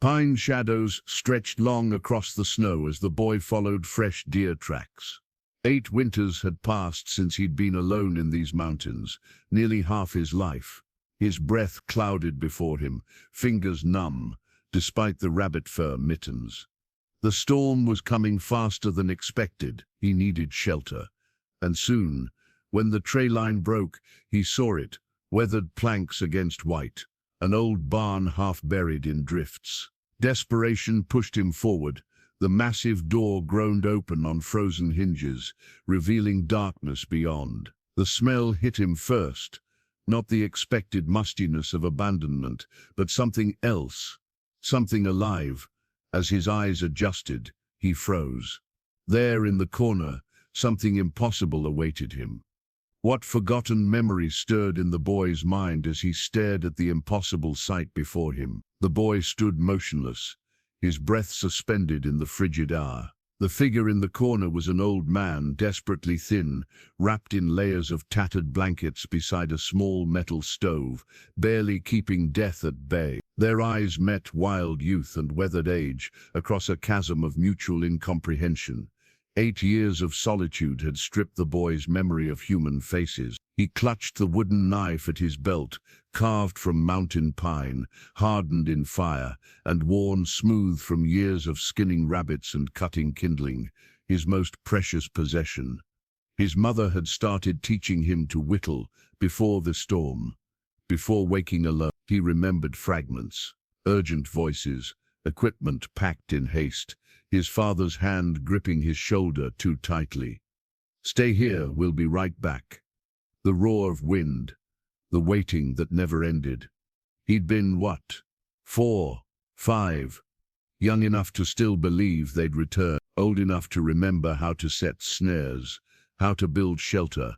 Pine shadows stretched long across the snow as the boy followed fresh deer tracks. 8 winters had passed since he'd been alone in these mountains, nearly half his life. His breath clouded before him, fingers numb, despite the rabbit fur mittens. The storm was coming faster than expected. He needed shelter. And soon, when the treeline broke, he saw it, weathered planks against white, an old barn half buried in drifts. Desperation pushed him forward. The massive door groaned open on frozen hinges, revealing darkness beyond. The smell hit him first, not the expected mustiness of abandonment, but something else, something alive. As his eyes adjusted, he froze. There in the corner, something impossible awaited him. What forgotten memory stirred in the boy's mind as he stared at the impossible sight before him? The boy stood motionless, his breath suspended in the frigid hour. The figure in the corner was an old man, desperately thin, wrapped in layers of tattered blankets beside a small metal stove, barely keeping death at bay. Their eyes met, wild youth and weathered age, across a chasm of mutual incomprehension. 8 years of solitude had stripped the boy's memory of human faces. He clutched the wooden knife at his belt, carved from mountain pine, hardened in fire, and worn smooth from years of skinning rabbits and cutting kindling, his most precious possession. His mother had started teaching him to whittle before the storm. Before waking alone, he remembered fragments, urgent voices, equipment packed in haste, his father's hand gripping his shoulder too tightly. "Stay here, we'll be right back." The roar of wind, the waiting that never ended. He'd been, what, 4, 5, young enough to still believe they'd return, old enough to remember how to set snares, how to build shelter,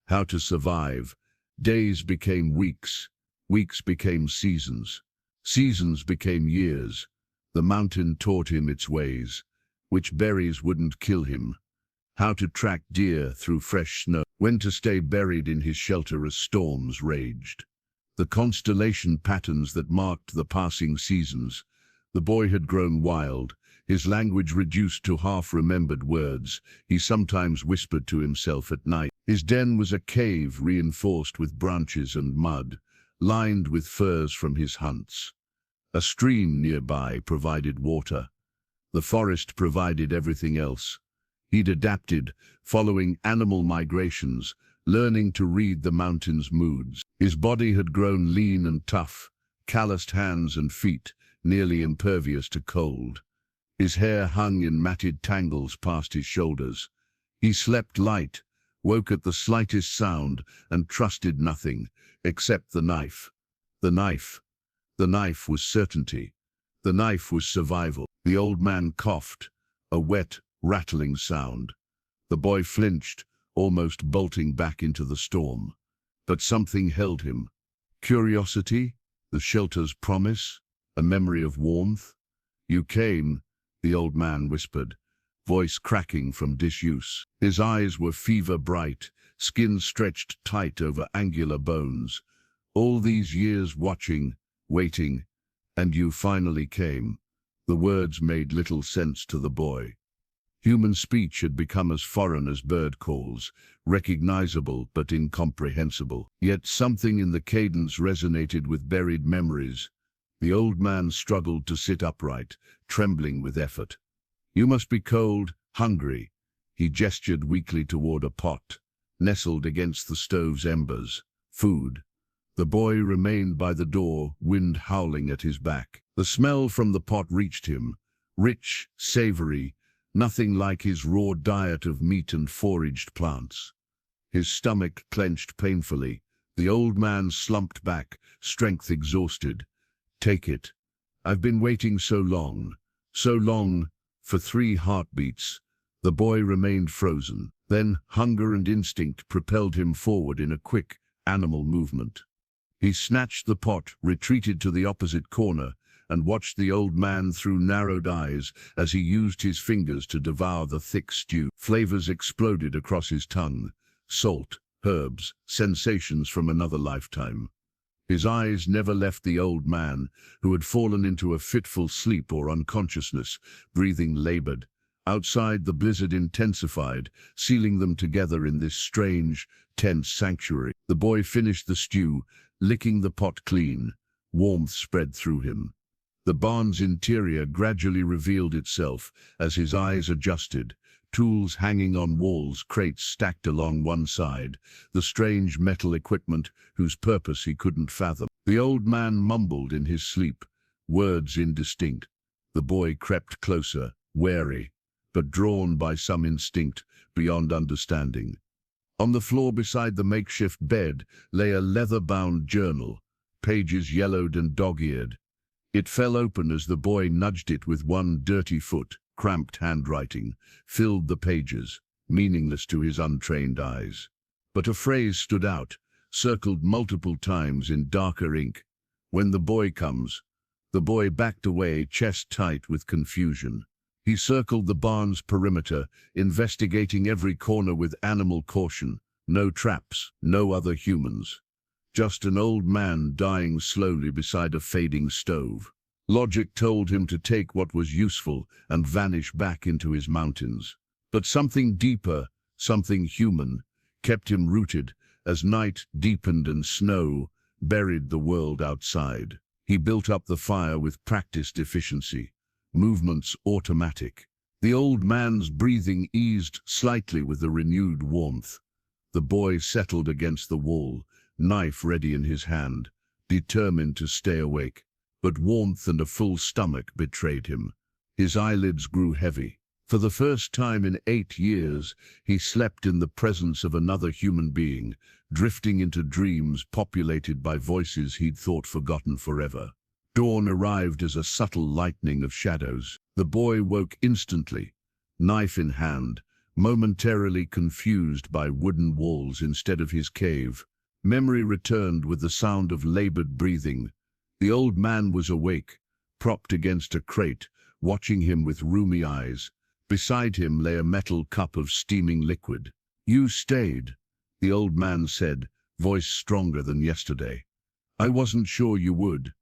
how to survive. Days became weeks, weeks became seasons, seasons became years. The mountain taught him its ways, which berries wouldn't kill him, how to track deer through fresh snow, when to stay buried in his shelter as storms raged. The constellation patterns that marked the passing seasons. The boy had grown wild, his language reduced to half-remembered words. He sometimes whispered to himself at night. His den was a cave reinforced with branches and mud, lined with furs from his hunts. A stream nearby provided water. The forest provided everything else. He'd adapted, following animal migrations, learning to read the mountain's moods. His body had grown lean and tough, calloused hands and feet, nearly impervious to cold. His hair hung in matted tangles past his shoulders. He slept light, woke at the slightest sound, and trusted nothing, except the knife. The knife. The knife was certainty. The knife was survival. The old man coughed, a wet, rattling sound. The boy flinched, almost bolting back into the storm. But something held him. Curiosity, the shelter's promise, a memory of warmth. "You came," the old man whispered, voice cracking from disuse. His eyes were fever-bright, skin stretched tight over angular bones. "All these years watching, waiting, and you finally came." The words made little sense to the boy. Human speech had become as foreign as bird calls, recognizable but incomprehensible. Yet something in the cadence resonated with buried memories. The old man struggled to sit upright, trembling with effort. "You must be cold, hungry." He gestured weakly toward a pot, nestled against the stove's embers. "Food." The boy remained by the door, wind howling at his back. The smell from the pot reached him, rich, savory, nothing like his raw diet of meat and foraged plants. His stomach clenched painfully. The old man slumped back, strength exhausted. "Take it. I've been waiting so long, for 3 heartbeats." The boy remained frozen. Then hunger and instinct propelled him forward in a quick, animal movement. He snatched the pot, retreated to the opposite corner, and watched the old man through narrowed eyes as he used his fingers to devour the thick stew. Flavors exploded across his tongue. Salt, herbs, sensations from another lifetime. His eyes never left the old man, who had fallen into a fitful sleep or unconsciousness, breathing labored. Outside, the blizzard intensified, sealing them together in this strange, tense sanctuary. The boy finished the stew, licking the pot clean. Warmth spread through him. The barn's interior gradually revealed itself as his eyes adjusted. Tools hanging on walls, crates stacked along one side, the strange metal equipment whose purpose he couldn't fathom. The old man mumbled in his sleep, words indistinct. The boy crept closer, wary, but drawn by some instinct beyond understanding. On the floor beside the makeshift bed lay a leather-bound journal, pages yellowed and dog-eared. It fell open as the boy nudged it with one dirty foot. Cramped handwriting filled the pages, meaningless to his untrained eyes. But a phrase stood out, circled multiple times in darker ink. "When the boy comes." The boy backed away, chest tight with confusion. He circled the barn's perimeter, investigating every corner with animal caution. No traps, no other humans. Just an old man dying slowly beside a fading stove. Logic told him to take what was useful and vanish back into his mountains. But something deeper, something human, kept him rooted as night deepened and snow buried the world outside. He built up the fire with practiced efficiency, movements automatic. The old man's breathing eased slightly with a renewed warmth. The boy settled against the wall, knife ready in his hand, determined to stay awake. But warmth and a full stomach betrayed him. His eyelids grew heavy. For the first time in 8 years, he slept in the presence of another human being, drifting into dreams populated by voices he'd thought forgotten forever. Dawn arrived as a subtle lightening of shadows. The boy woke instantly, knife in hand, momentarily confused by wooden walls instead of his cave. Memory returned with the sound of labored breathing. The old man was awake, propped against a crate, watching him with rheumy eyes. Beside him lay a metal cup of steaming liquid. "You stayed," the old man said, voice stronger than yesterday. "I wasn't sure you would."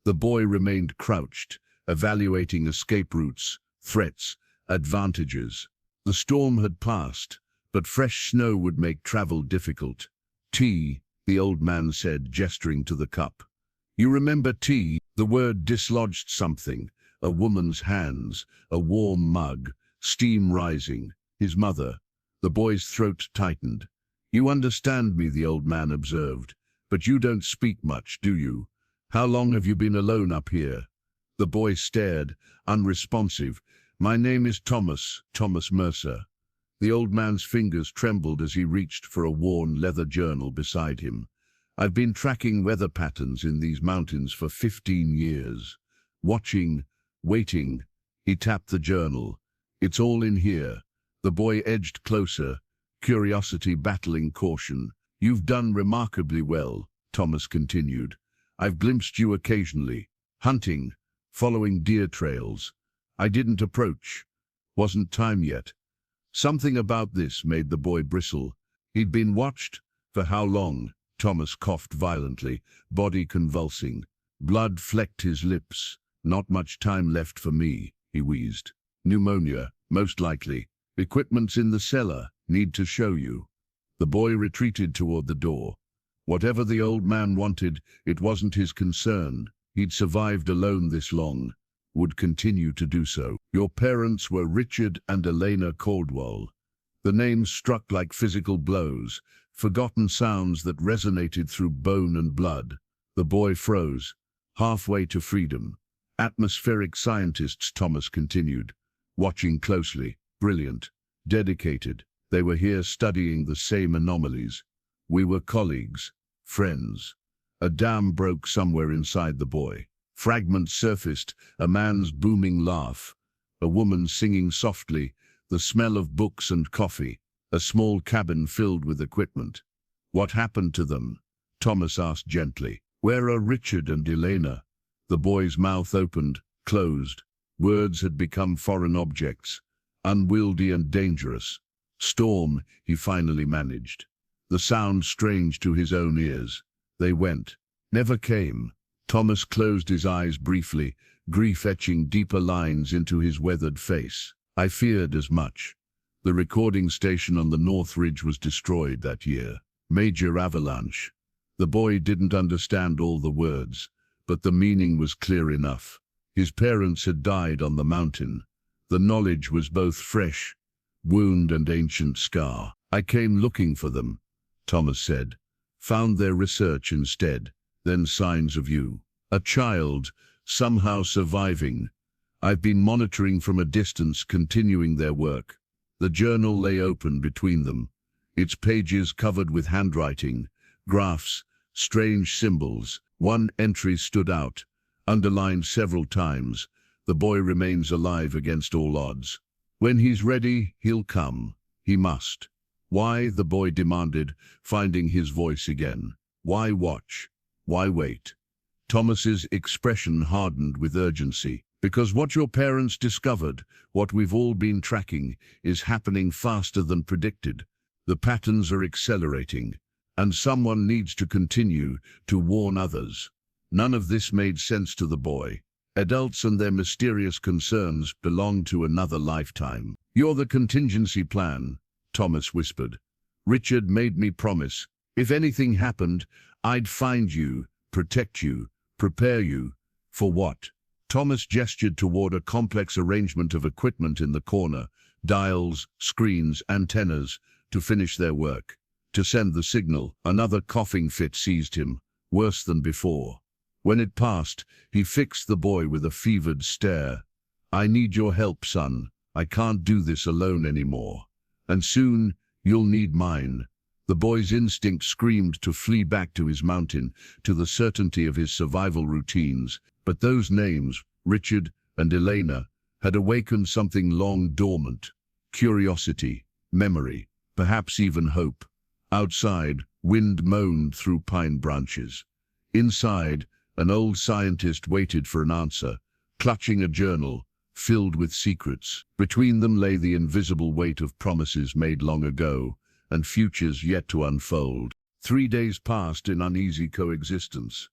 The boy remained crouched, evaluating escape routes, threats, advantages. The storm had passed, but fresh snow would make travel difficult. "Tea," the old man said, gesturing to the cup. "You remember tea?" The word dislodged something. A woman's hands, a warm mug, steam rising. His mother. The boy's throat tightened. "You understand me," the old man observed. "But you don't speak much, do you? How long have you been alone up here?" The boy stared, unresponsive. "My name is Thomas Mercer." The old man's fingers trembled as he reached for a worn leather journal beside him. "I've been tracking weather patterns in these mountains for 15 years. Watching, waiting." He tapped the journal. "It's all in here." The boy edged closer, curiosity battling caution. "You've done remarkably well," Thomas continued. "I've glimpsed you occasionally, hunting, following deer trails. I didn't approach. Wasn't time yet." Something about this made the boy bristle. He'd been watched? For how long? Thomas coughed violently, body convulsing. Blood flecked his lips. "Not much time left for me," he wheezed. "Pneumonia, most likely. Equipment's in the cellar. Need to show you." The boy retreated toward the door. Whatever the old man wanted, it wasn't his concern. He'd survived alone this long, would continue to do so. "Your parents were Richard and Elena Caldwell." The names struck like physical blows, forgotten sounds that resonated through bone and blood. The boy froze, halfway to freedom. "Atmospheric scientists," Thomas continued, watching closely. "Brilliant, dedicated. They were here studying the same anomalies. We were colleagues, friends." A dam broke somewhere inside the boy. Fragments surfaced, a man's booming laugh, a woman singing softly, the smell of books and coffee, a small cabin filled with equipment. "What happened to them?" Thomas asked gently. "Where are Richard and Elena?" The boy's mouth opened, closed. Words had become foreign objects, unwieldy and dangerous. "Storm," he finally managed. The sound strange to his own ears. "They went." Never came. Thomas closed his eyes briefly, grief etching deeper lines into his weathered face. I feared as much. The recording station on the North Ridge was destroyed that year. Major avalanche. The boy didn't understand all the words, but the meaning was clear enough. His parents had died on the mountain. The knowledge was both fresh, wound and ancient scar. I came looking for them, Thomas said. Found their research instead, then signs of you. A child, somehow surviving. I've been monitoring from a distance, continuing their work. The journal lay open between them, its pages covered with handwriting, graphs, strange symbols. One entry stood out, underlined several times. The boy remains alive against all odds. When he's ready, he'll come. He must. Why? The boy demanded, finding his voice again. Why watch? Why wait? Thomas's expression hardened with urgency. Because what your parents discovered, what we've all been tracking, is happening faster than predicted. The patterns are accelerating, and someone needs to continue to warn others. None of this made sense to the boy. Adults and their mysterious concerns belong to another lifetime. You're the contingency plan, Thomas whispered. Richard made me promise. If anything happened, I'd find you, protect you, prepare you. For what? Thomas gestured toward a complex arrangement of equipment in the corner, dials, screens, antennas, to finish their work. To send the signal. Another coughing fit seized him, worse than before. When it passed, he fixed the boy with a fevered stare. I need your help, son. I can't do this alone anymore. And soon, you'll need mine. The boy's instinct screamed to flee back to his mountain, to the certainty of his survival routines. But those names, Richard and Elena, had awakened something long dormant. Curiosity, memory, perhaps even hope. Outside, wind moaned through pine branches. Inside, an old scientist waited for an answer, clutching a journal filled with secrets. Between them lay the invisible weight of promises made long ago and futures yet to unfold. 3 days passed in uneasy coexistence.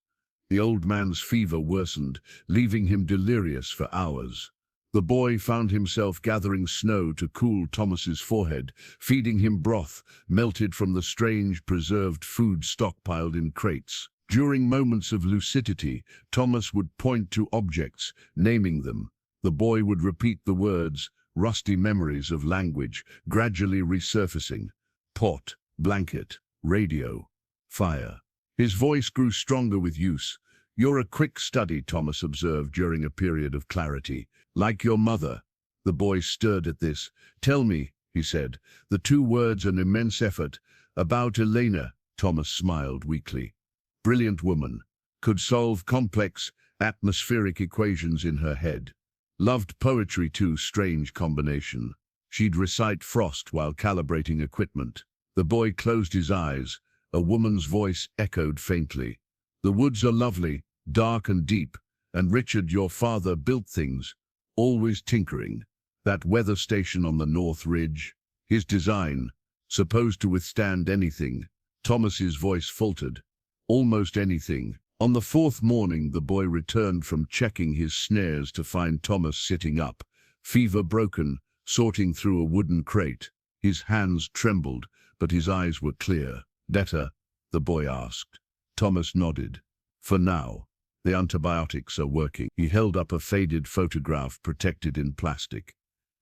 The old man's fever worsened, leaving him delirious for hours. The boy found himself gathering snow to cool Thomas's forehead, feeding him broth melted from the strange preserved food stockpiled in crates. During moments of lucidity, Thomas would point to objects, naming them. The boy would repeat the words, rusty memories of language, gradually resurfacing. Pot, blanket, radio, fire. His voice grew stronger with use. You're a quick study, Thomas observed during a period of clarity. Like your mother. The boy stirred at this. Tell me, he said, the 2 words an immense effort. About Elena, Thomas smiled weakly. Brilliant woman. Could solve complex, atmospheric equations in her head. Loved poetry too, strange combination. She'd recite Frost while calibrating equipment. The boy closed his eyes. A woman's voice echoed faintly. The woods are lovely, dark and deep, and Richard, your father, built things, always tinkering. That weather station on the North Ridge, his design, supposed to withstand anything. Thomas's voice faltered. Almost anything. On the 4th morning, the boy returned from checking his snares to find Thomas sitting up, fever broken, sorting through a wooden crate. His hands trembled, but his eyes were clear. Better? The boy asked. Thomas nodded. For now. The antibiotics are working. He held up a faded photograph protected in plastic.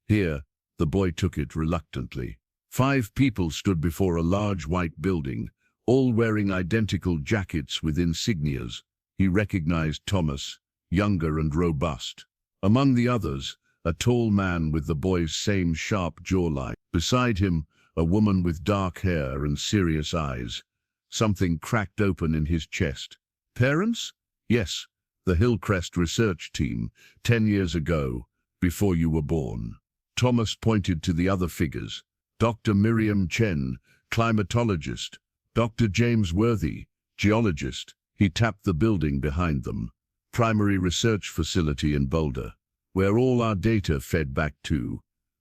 Here, the boy took it reluctantly. 5 people stood before a large white building, all wearing identical jackets with insignias. He recognized Thomas, younger and robust. Among the others, a tall man with the boy's same sharp jawline. Beside him, a woman with dark hair and serious eyes. Something cracked open in his chest. Parents? Yes, the Hillcrest research team, 10 years ago, before you were born. Thomas pointed to the other figures. Dr. Miriam Chen, climatologist. Dr. James Worthy, geologist. He tapped the building behind them. Primary research facility in Boulder, where all our data fed back to.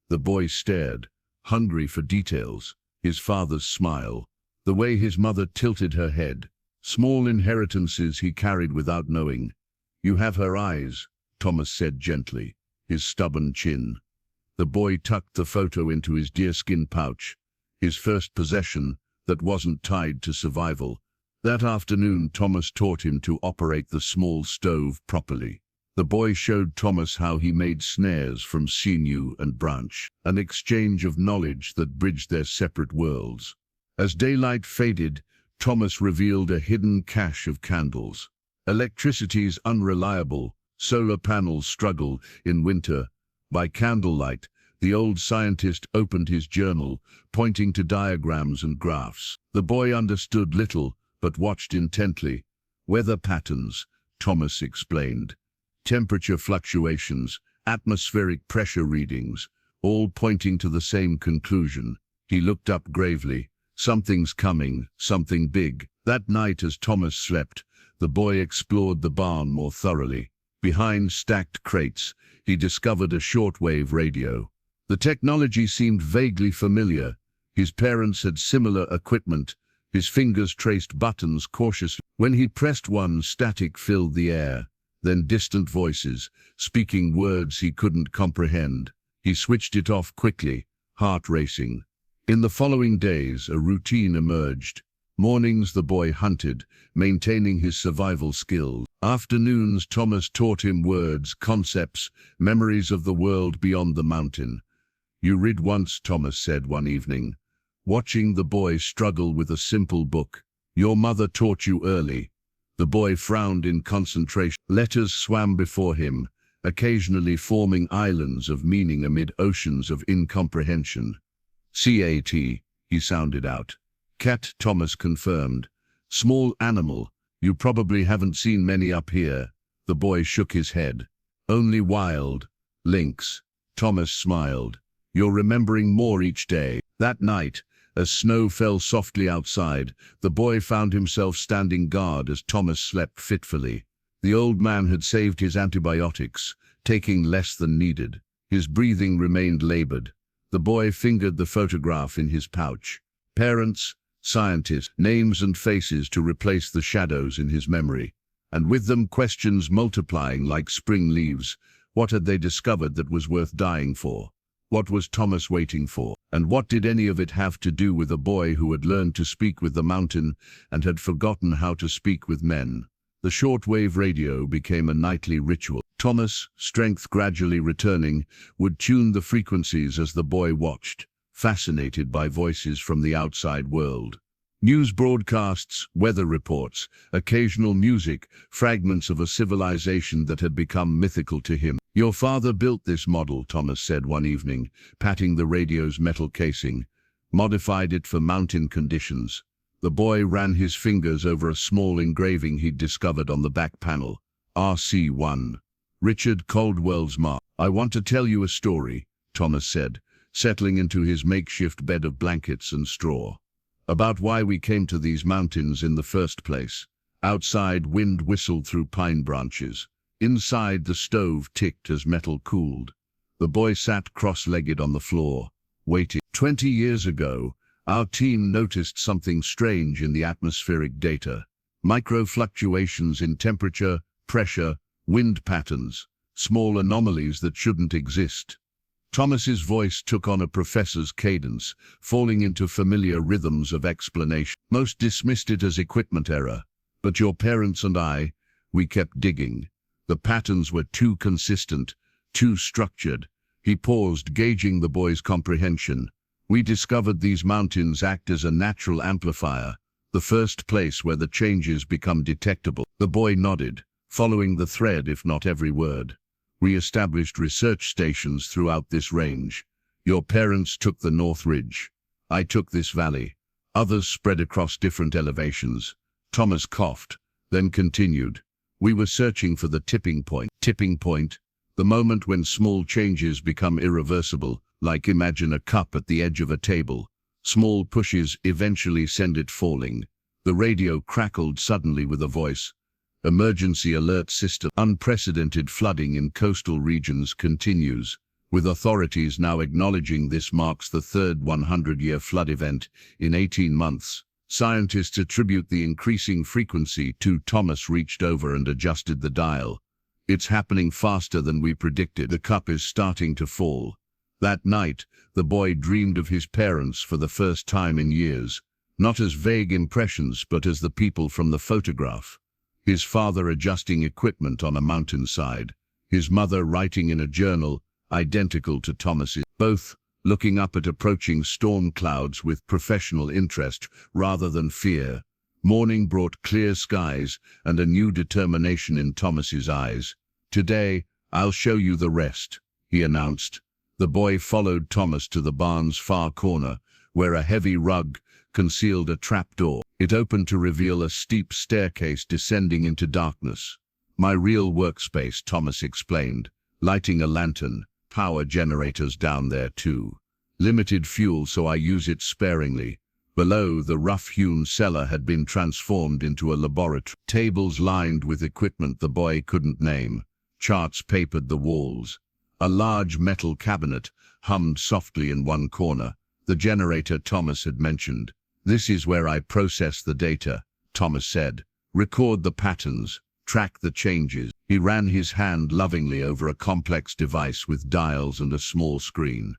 The boy stared, hungry for details. His father's smile, the way his mother tilted her head, Small inheritances he carried without knowing. "You have her eyes," Thomas said gently, his stubborn chin. The boy tucked the photo into his deerskin pouch, his first possession that wasn't tied to survival. That afternoon, Thomas taught him to operate the small stove properly. The boy showed Thomas how he made snares from sinew and branch, an exchange of knowledge that bridged their separate worlds. As daylight faded, Thomas revealed a hidden cache of candles. Electricity's unreliable, solar panels struggle in winter. By candlelight, the old scientist opened his journal, pointing to diagrams and graphs. The boy understood little, but watched intently. "Weather patterns," Thomas explained. "Temperature fluctuations, atmospheric pressure readings, all pointing to the same conclusion." He looked up gravely. "Something's coming, something big." That night, as Thomas slept, the boy explored the barn more thoroughly. Behind stacked crates, he discovered a shortwave radio. The technology seemed vaguely familiar. His parents had similar equipment. His fingers traced buttons cautiously. When he pressed one, static filled the air. Then distant voices, speaking words he couldn't comprehend. He switched it off quickly, heart racing. In the following days, a routine emerged. Mornings, the boy hunted, maintaining his survival skills. Afternoons, Thomas taught him words, concepts, memories of the world beyond the mountain. "You read once," Thomas said one evening, watching the boy struggle with a simple book. "Your mother taught you early." The boy frowned in concentration. Letters swam before him, occasionally forming islands of meaning amid oceans of incomprehension. "Cat," he sounded out. "Cat," Thomas confirmed. "Small animal. You probably haven't seen many up here." The boy shook his head. "Only wild. Lynx." Thomas smiled. "You're remembering more each day." That night, as snow fell softly outside, the boy found himself standing guard as Thomas slept fitfully. The old man had saved his antibiotics, taking less than needed. His breathing remained labored. The boy fingered the photograph in his pouch. Parents, scientists, names and faces to replace the shadows in his memory. And with them, questions multiplying like spring leaves. What had they discovered that was worth dying for? What was Thomas waiting for? And what did any of it have to do with a boy who had learned to speak with the mountain and had forgotten how to speak with men? The shortwave radio became a nightly ritual. Thomas, strength gradually returning, would tune the frequencies as the boy watched, fascinated by voices from the outside world. News broadcasts, weather reports, occasional music, fragments of a civilization that had become mythical to him. "Your father built this model," Thomas said one evening, patting the radio's metal casing. "Modified it for mountain conditions." The boy ran his fingers over a small engraving he'd discovered on the back panel. RC1. Richard Caldwell's mark. "I want to tell you a story," Thomas said, settling into his makeshift bed of blankets and straw. "About why we came to these mountains in the first place." Outside, wind whistled through pine branches. Inside, the stove ticked as metal cooled. The boy sat cross-legged on the floor, waiting. 20 years ago, our team noticed something strange in the atmospheric data. Micro-fluctuations in temperature, pressure, wind patterns, small anomalies that shouldn't exist. Thomas's voice took on a professor's cadence, falling into familiar rhythms of explanation. "Most dismissed it as equipment error, but your parents and we kept digging. The patterns were too consistent, too structured." He paused, gauging the boy's comprehension. "We discovered these mountains act as a natural amplifier, the first place where the changes become detectable." The boy nodded, following the thread if not every word. "We established research stations throughout this range. Your parents took the North Ridge. I took this valley. Others spread across different elevations." Thomas coughed, then continued. "We were searching for the tipping point." Tipping point? The moment when small changes become irreversible, like imagine a cup at the edge of a table. Small pushes eventually send it falling. The radio crackled suddenly with a voice. "Emergency alert system. Unprecedented flooding in coastal regions continues, with authorities now acknowledging this marks the third 100-year flood event in 18 months. Scientists attribute the increasing frequency to Thomas reached over and adjusted the dial. It's happening faster than we predicted. The cup is starting to fall. That night, the boy dreamed of his parents for the first time in years, not as vague impressions but as the people from the photograph. His father adjusting equipment on a mountainside, his mother writing in a journal identical to Thomas's, both looking up at approaching storm clouds with professional interest rather than fear. Morning brought clear skies and a new determination in Thomas's eyes. "Today, I'll show you the rest," he announced. The boy followed Thomas to the barn's far corner, where a heavy rug concealed a trapdoor. It opened to reveal a steep staircase descending into darkness. "My real workspace," Thomas explained, lighting a lantern. "Power generators down there too. Limited fuel, so I use it sparingly." Below, the rough-hewn cellar had been transformed into a laboratory. Tables lined with equipment the boy couldn't name. Charts papered the walls. A large metal cabinet hummed softly in one corner, the generator Thomas had mentioned. "This is where I process the data," Thomas said. "Record the patterns, track the changes." He ran his hand lovingly over a complex device with dials and a small screen.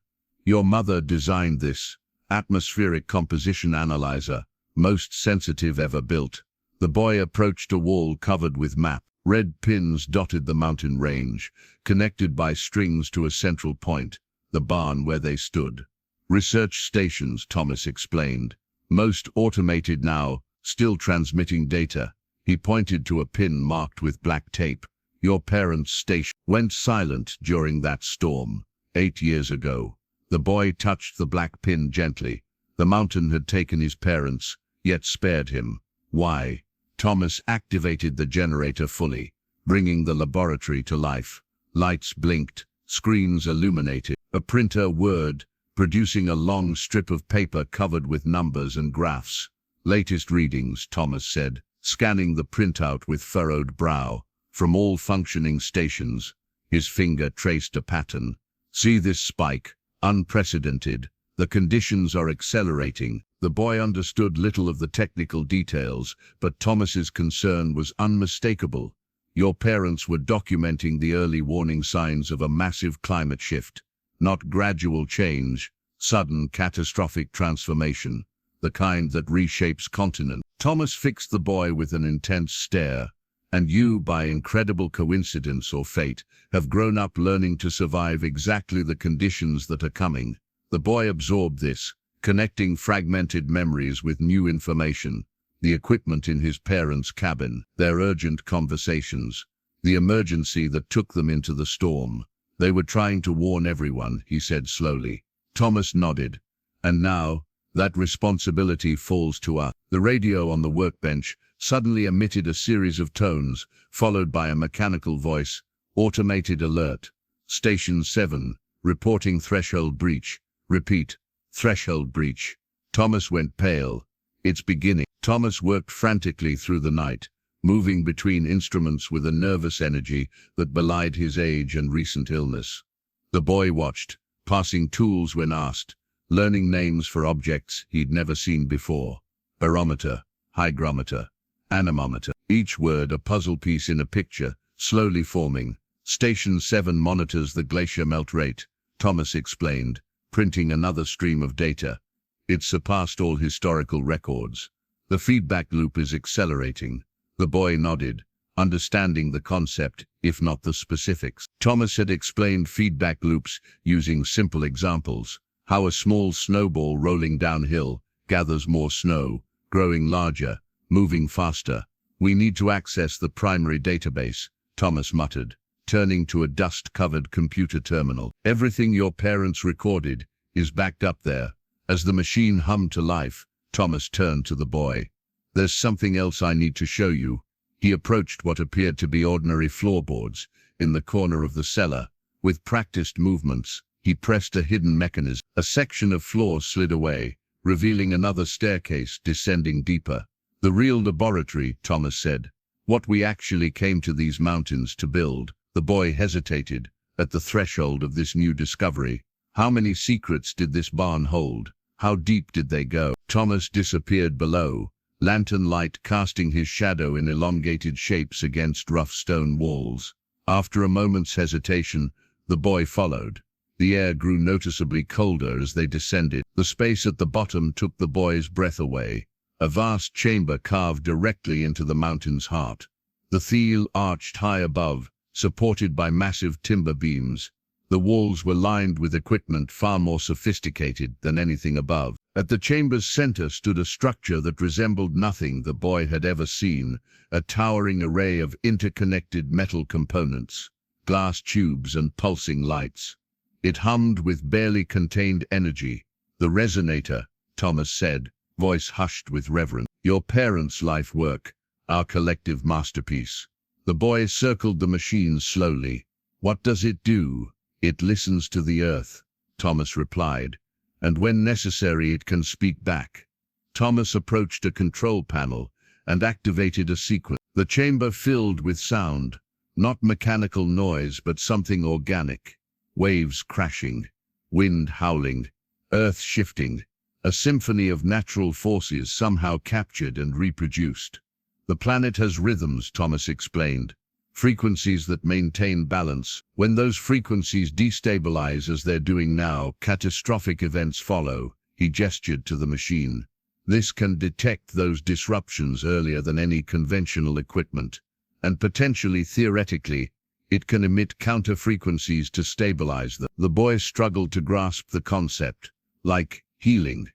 "Your mother designed this atmospheric composition analyzer, most sensitive ever built." The boy approached a wall covered with map. Red pins dotted the mountain range, connected by strings to a central point, the barn where they stood. "Research stations," Thomas explained. "Most automated now, still transmitting data." He pointed to a pin marked with black tape. "Your parents' station went silent during that storm, 8 years ago." The boy touched the black pin gently. The mountain had taken his parents, yet spared him. Why? Thomas activated the generator fully, bringing the laboratory to life. Lights blinked, screens illuminated. A printer whirred, producing a long strip of paper covered with numbers and graphs. "Latest readings," Thomas said, scanning the printout with furrowed brow. "From all functioning stations." His finger traced a pattern. "See this spike? Unprecedented. The conditions are accelerating." The boy understood little of the technical details, but Thomas's concern was unmistakable. Your parents were documenting the early warning signs of a massive climate shift. Not gradual change, sudden catastrophic transformation, the kind that reshapes continents. Thomas fixed the boy with an intense stare. "And you, by incredible coincidence or fate, have grown up learning to survive exactly the conditions that are coming." The boy absorbed this, connecting fragmented memories with new information. The equipment in his parents' cabin, their urgent conversations, the emergency that took them into the storm. "They were trying to warn everyone," he said slowly. Thomas nodded. "And now, that responsibility falls to us." The radio on the workbench suddenly emitted a series of tones, followed by a mechanical voice. "Automated alert. Station 7, reporting threshold breach. Repeat, threshold breach." Thomas went pale. "It's beginning." Thomas worked frantically through the night, moving between instruments with a nervous energy that belied his age and recent illness. The boy watched, passing tools when asked, learning names for objects he'd never seen before. Barometer, hygrometer, anemometer. Each word a puzzle piece in a picture, slowly forming. "Station 7 monitors the glacier melt rate," Thomas explained, printing another stream of data. "It surpassed all historical records. The feedback loop is accelerating." The boy nodded, understanding the concept, if not the specifics. Thomas had explained feedback loops using simple examples. How a small snowball rolling downhill gathers more snow, growing larger, moving faster. "We need to access the primary database," Thomas muttered, turning to a dust-covered computer terminal. "Everything your parents recorded is backed up there." As the machine hummed to life, Thomas turned to the boy. "There's something else I need to show you." He approached what appeared to be ordinary floorboards in the corner of the cellar. With practiced movements, he pressed a hidden mechanism. A section of floor slid away, revealing another staircase descending deeper. "The real laboratory," Thomas said. "What we actually came to these mountains to build." The boy hesitated, at the threshold of this new discovery. How many secrets did this barn hold? How deep did they go? Thomas disappeared below, lantern light casting his shadow in elongated shapes against rough stone walls. After a moment's hesitation, the boy followed. The air grew noticeably colder as they descended. The space at the bottom took the boy's breath away. A vast chamber carved directly into the mountain's heart. The thiel arched high above, supported by massive timber beams. The walls were lined with equipment far more sophisticated than anything above. At the chamber's center stood a structure that resembled nothing the boy had ever seen, a towering array of interconnected metal components, glass tubes and pulsing lights. It hummed with barely contained energy. "The resonator," Thomas said, voice hushed with reverence. "Your parents' life work, our collective masterpiece." The boy circled the machine slowly. "What does it do?" "It listens to the earth," Thomas replied, "and when necessary it can speak back." Thomas approached a control panel and activated a sequence. The chamber filled with sound, not mechanical noise but something organic. Waves crashing, wind howling, earth shifting, a symphony of natural forces somehow captured and reproduced. "The planet has rhythms," Thomas explained. "Frequencies that maintain balance. When those frequencies destabilize as they're doing now, catastrophic events follow." He gestured to the machine. "This can detect those disruptions earlier than any conventional equipment, and potentially, theoretically, it can emit counter-frequencies to stabilize them." The boy struggled to grasp the concept. "Like healing."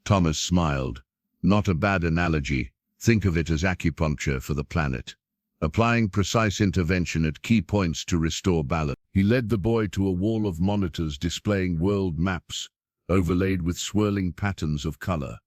Thomas smiled. "Not a bad analogy. Think of it as acupuncture for the planet. Applying precise intervention at key points to restore balance." He led the boy to a wall of monitors displaying world maps, overlaid with swirling patterns of color.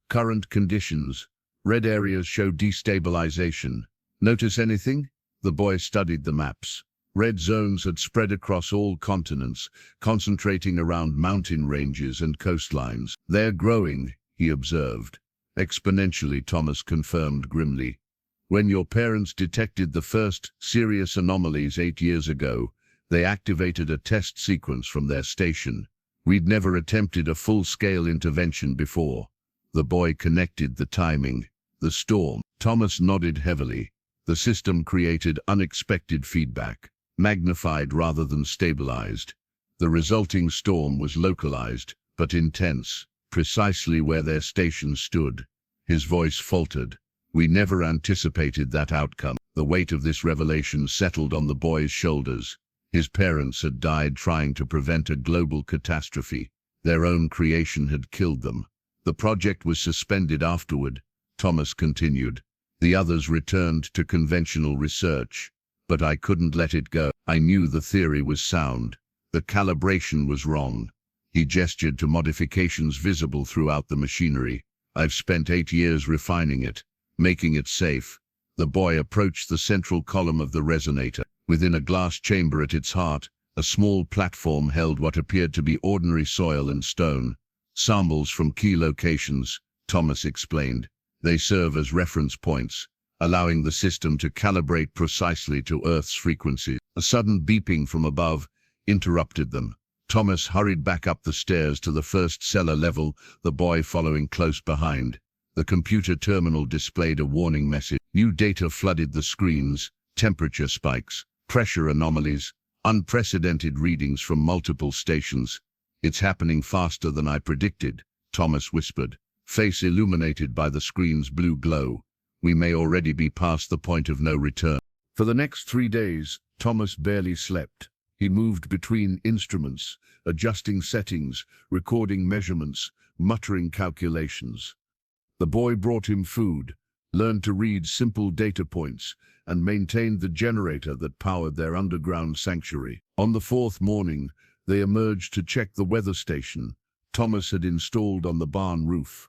"Current conditions. Red areas show destabilization. Notice anything?" The boy studied the maps. Red zones had spread across all continents, concentrating around mountain ranges and coastlines. "They're growing," he observed. "Exponentially," Thomas confirmed grimly. "When your parents detected the first serious anomalies 8 years ago, they activated a test sequence from their station. We'd never attempted a full-scale intervention before." The boy connected the timing. "The storm." Thomas nodded heavily. "The system created unexpected feedback, magnified rather than stabilized. The resulting storm was localized, but intense, precisely where their station stood." His voice faltered. "We never anticipated that outcome." The weight of this revelation settled on the boy's shoulders. His parents had died trying to prevent a global catastrophe. Their own creation had killed them. The project was suspended afterward, Thomas continued. The others returned to conventional research. But I couldn't let it go. I knew the theory was sound. The calibration was wrong. He gestured to modifications visible throughout the machinery. "I've spent 8 years refining it, making it safe." The boy approached the central column of the resonator. Within a glass chamber at its heart, a small platform held what appeared to be ordinary soil and stone. "Samples from key locations," Thomas explained. "They serve as reference points, allowing the system to calibrate precisely to Earth's frequencies." A sudden beeping from above interrupted them. Thomas hurried back up the stairs to the first cellar level, the boy following close behind. The computer terminal displayed a warning message. New data flooded the screens: temperature spikes, pressure anomalies, unprecedented readings from multiple stations. "It's happening faster than I predicted," Thomas whispered, face illuminated by the screen's blue glow. "We may already be past the point of no return." For the next 3 days, Thomas barely slept. He moved between instruments, adjusting settings, recording measurements, muttering calculations. The boy brought him food, learned to read simple data points, and maintained the generator that powered their underground sanctuary. On the 4th morning, they emerged to check the weather station Thomas had installed on the barn roof.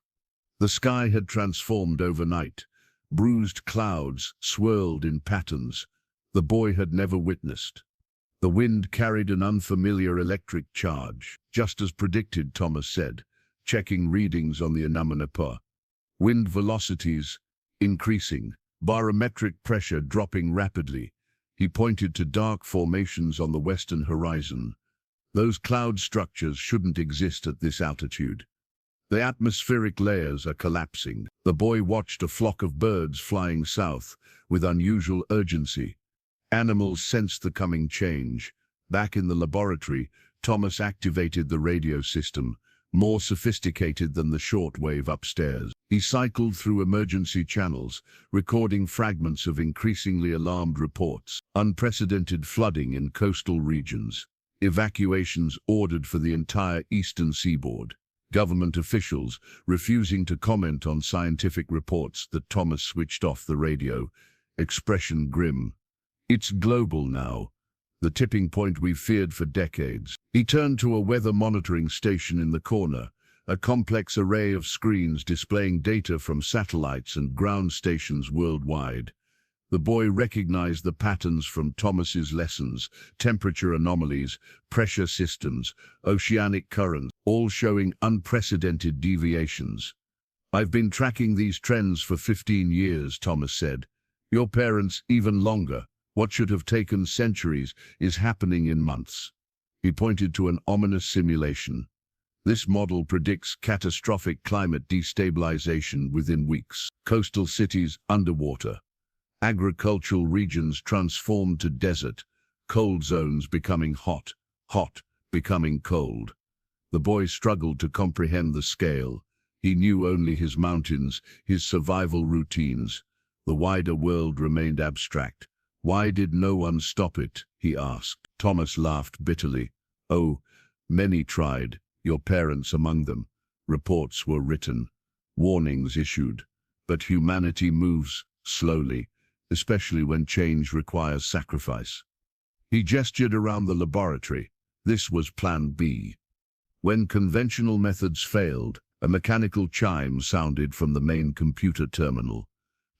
The sky had transformed overnight. Bruised clouds swirled in patterns the boy had never witnessed. The wind carried an unfamiliar electric charge, just as predicted, Thomas said, checking readings on the anemometer. Wind velocities increasing, barometric pressure dropping rapidly. He pointed to dark formations on the western horizon. Those cloud structures shouldn't exist at this altitude. The atmospheric layers are collapsing. The boy watched a flock of birds flying south with unusual urgency. Animals sensed the coming change. Back in the laboratory, Thomas activated the radio system, more sophisticated than the shortwave upstairs. He cycled through emergency channels, recording fragments of increasingly alarmed reports. Unprecedented flooding in coastal regions. Evacuations ordered for the entire eastern seaboard. Government officials refusing to comment on scientific reports that Thomas switched off the radio. Expression grim. It's global now. The tipping point we've feared for decades. He turned to a weather monitoring station in the corner, a complex array of screens displaying data from satellites and ground stations worldwide. The boy recognized the patterns from Thomas's lessons: temperature anomalies, pressure systems, oceanic currents, all showing unprecedented deviations. "I've been tracking these trends for 15 years, Thomas said. "Your parents even longer. What should have taken centuries is happening in months." He pointed to an ominous simulation. "This model predicts catastrophic climate destabilization within weeks. Coastal cities underwater. Agricultural regions transformed to desert. Cold zones becoming hot. Hot becoming cold." The boy struggled to comprehend the scale. He knew only his mountains, his survival routines. The wider world remained abstract. "Why did no one stop it?" he asked. Thomas laughed bitterly. "Oh, many tried, your parents among them. Reports were written, warnings issued. But humanity moves slowly, especially when change requires sacrifice." He gestured around the laboratory. This was Plan B. When conventional methods failed, a mechanical chime sounded from the main computer terminal.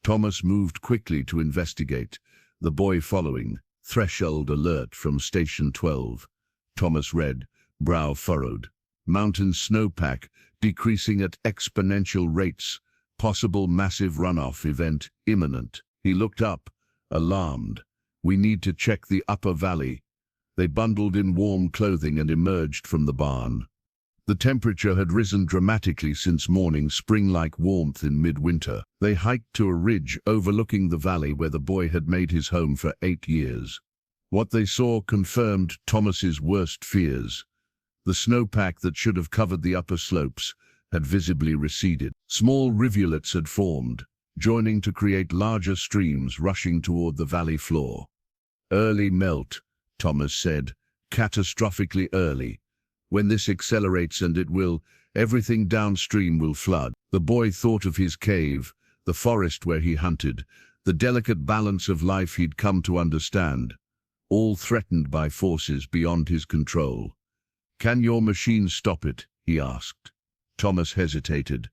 Thomas moved quickly to investigate, the boy following. "Threshold alert from Station 12. Thomas read, brow furrowed. "Mountain snowpack decreasing at exponential rates. Possible massive runoff event imminent." He looked up, alarmed. "We need to check the upper valley." They bundled in warm clothing and emerged from the barn. The temperature had risen dramatically since morning spring-like warmth in midwinter. They hiked to a ridge overlooking the valley where the boy had made his home for 8 years. What they saw confirmed Thomas's worst fears. The snowpack that should have covered the upper slopes had visibly receded. Small rivulets had formed, joining to create larger streams rushing toward the valley floor. "Early melt," Thomas said, "catastrophically early. When this accelerates, and it will, everything downstream will flood." The boy thought of his cave, the forest where he hunted, the delicate balance of life he'd come to understand, all threatened by forces beyond his control. "Can your machine stop it?" he asked. Thomas hesitated.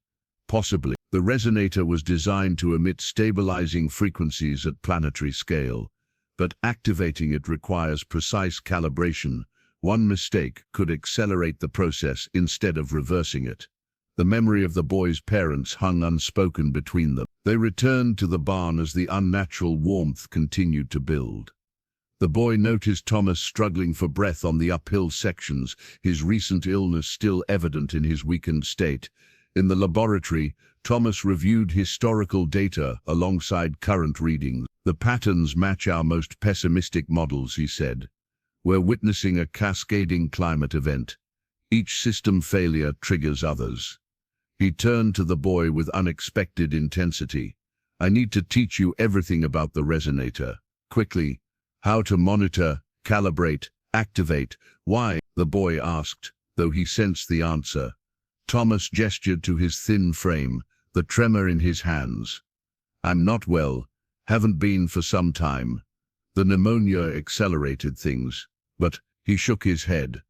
"Possibly." The resonator was designed to emit stabilizing frequencies at planetary scale, but activating it requires precise calibration. One mistake could accelerate the process instead of reversing it. The memory of the boy's parents hung unspoken between them. They returned to the barn as the unnatural warmth continued to build. The boy noticed Thomas struggling for breath on the uphill sections, his recent illness still evident in his weakened state. In the laboratory, Thomas reviewed historical data alongside current readings. "The patterns match our most pessimistic models," he said. "We're witnessing a cascading climate event. Each system failure triggers others." He turned to the boy with unexpected intensity. "I need to teach you everything about the resonator. Quickly. How to monitor, calibrate, activate." "Why?" the boy asked, though he sensed the answer. Thomas gestured to his thin frame, the tremor in his hands. "I'm not well. Haven't been for some time. The pneumonia accelerated things. But," he shook his head,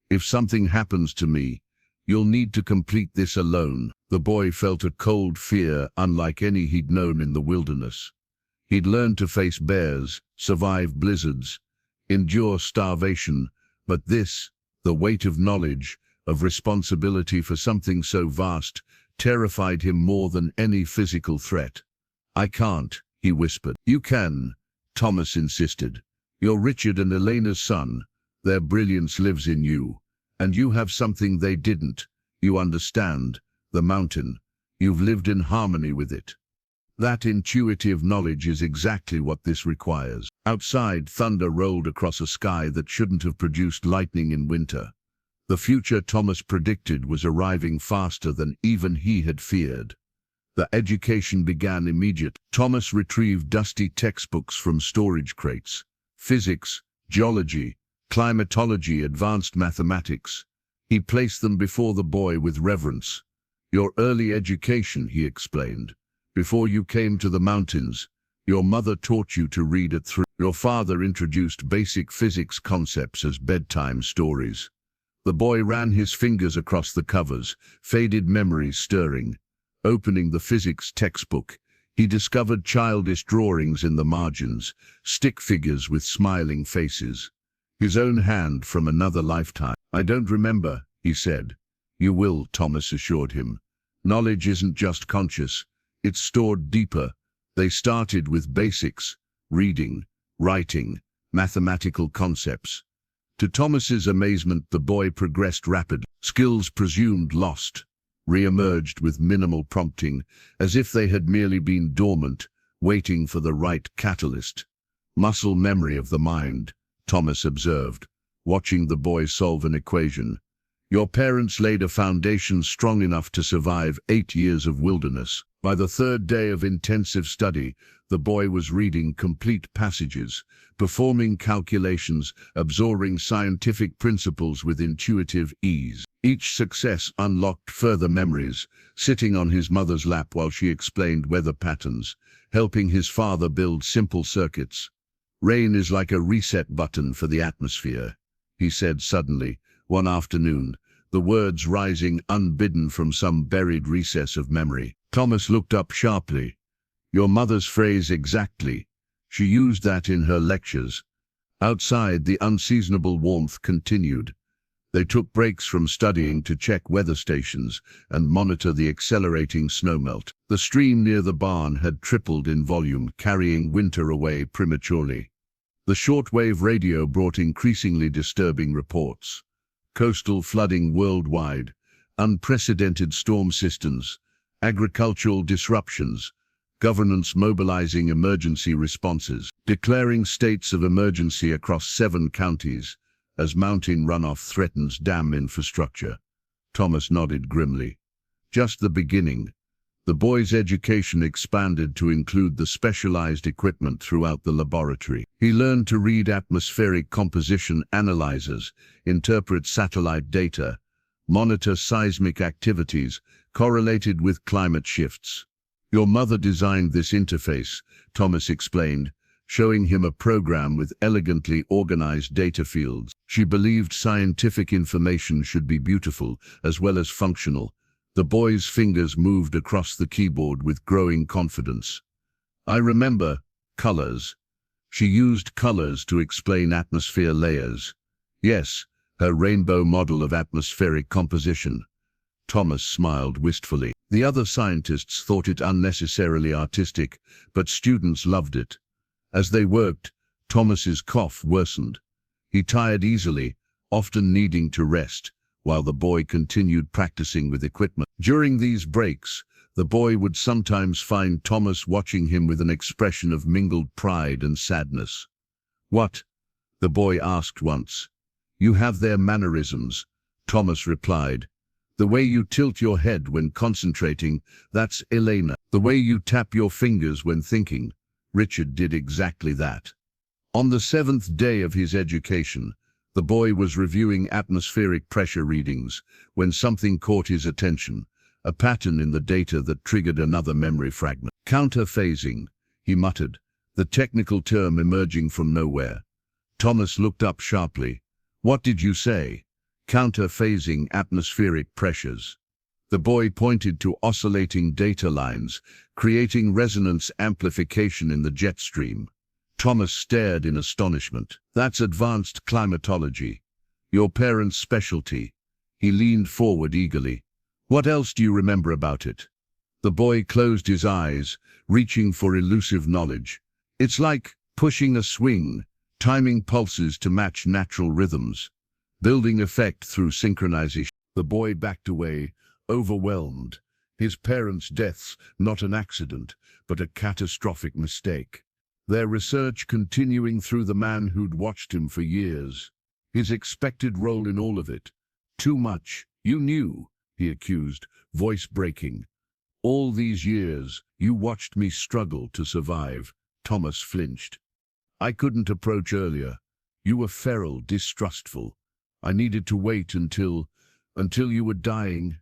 "if something happens to me, you'll need to complete this alone." The boy felt a cold fear unlike any he'd known in the wilderness. He'd learned to face bears, survive blizzards, endure starvation, but this, the weight of knowledge, of responsibility for something so vast, terrified him more than any physical threat. "I can't," he whispered. "You can," Thomas insisted. "You're Richard and Elena's son. Their brilliance lives in you. And you have something they didn't. You understand. the mountain. You've lived in harmony with it. That intuitive knowledge is exactly what this requires. Outside, thunder rolled across a sky that shouldn't have produced lightning in winter. The future Thomas predicted was arriving faster than even he had feared. The education began immediately. Thomas retrieved dusty textbooks from storage crates. Physics, geology, climatology, advanced mathematics. He placed them before the boy with reverence. Your early education, he explained. Before you came to the mountains, your mother taught you to read it through. Your father introduced basic physics concepts as bedtime stories. The boy ran his fingers across the covers, faded memories stirring. Opening the physics textbook, he discovered childish drawings in the margins, stick figures with smiling faces. His own hand from another lifetime. I don't remember, he said. You will, Thomas assured him. Knowledge isn't just conscious, it's stored deeper. They started with basics, reading, writing, mathematical concepts. To Thomas's amazement, the boy progressed rapidly. Skills presumed lost re-emerged with minimal prompting, as if they had merely been dormant, waiting for the right catalyst. Muscle memory of the mind, Thomas observed, watching the boy solve an equation. Your parents laid a foundation strong enough to survive 8 years of wilderness. By the third day of intensive study, the boy was reading complete passages, performing calculations, absorbing scientific principles with intuitive ease. Each success unlocked further memories, sitting on his mother's lap while she explained weather patterns, helping his father build simple circuits. Rain is like a reset button for the atmosphere, he said suddenly, one afternoon, the words rising unbidden from some buried recess of memory. Thomas looked up sharply. Your mother's phrase exactly. She used that in her lectures. Outside, the unseasonable warmth continued. They took breaks from studying to check weather stations and monitor the accelerating snowmelt. The stream near the barn had tripled in volume, carrying winter away prematurely. The shortwave radio brought increasingly disturbing reports. Coastal flooding worldwide, unprecedented storm systems, agricultural disruptions, governments mobilizing emergency responses, declaring states of emergency across 7 counties as mountain runoff threatens dam infrastructure. Thomas nodded grimly. Just the beginning. The boy's education expanded to include the specialized equipment throughout the laboratory. He learned to read atmospheric composition analyzers, interpret satellite data, monitor seismic activities correlated with climate shifts. Your mother designed this interface, Thomas explained, showing him a program with elegantly organized data fields. She believed scientific information should be beautiful as well as functional. The boy's fingers moved across the keyboard with growing confidence. I remember colors. She used colors to explain atmosphere layers. Yes, her rainbow model of atmospheric composition. Thomas smiled wistfully. The other scientists thought it unnecessarily artistic, but students loved it. As they worked, Thomas's cough worsened. He tired easily, often needing to rest, while the boy continued practicing with equipment. During these breaks, the boy would sometimes find Thomas watching him with an expression of mingled pride and sadness. What? The boy asked once. You have their mannerisms, Thomas replied. The way you tilt your head when concentrating, that's Elena. The way you tap your fingers when thinking, Richard did exactly that. On the 7th day of his education, the boy was reviewing atmospheric pressure readings when something caught his attention, a pattern in the data that triggered another memory fragment. Counter-phasing, he muttered, the technical term emerging from nowhere. Thomas looked up sharply. What did you say? Counter-phasing atmospheric pressures. The boy pointed to oscillating data lines, creating resonance amplification in the jet stream. Thomas stared in astonishment. That's advanced climatology. Your parents' specialty. He leaned forward eagerly. What else do you remember about it? The boy closed his eyes, reaching for elusive knowledge. It's like pushing a swing, timing pulses to match natural rhythms, building effect through synchronization. The boy backed away, overwhelmed, His parents' deaths not an accident, but a catastrophic mistake. Their research continuing through the man who'd watched him for years. His expected role in all of it. Too much. You knew, he accused, voice breaking. All these years, you watched me struggle to survive. Thomas flinched. I couldn't approach earlier. You were feral, distrustful. I needed to wait until you were dying.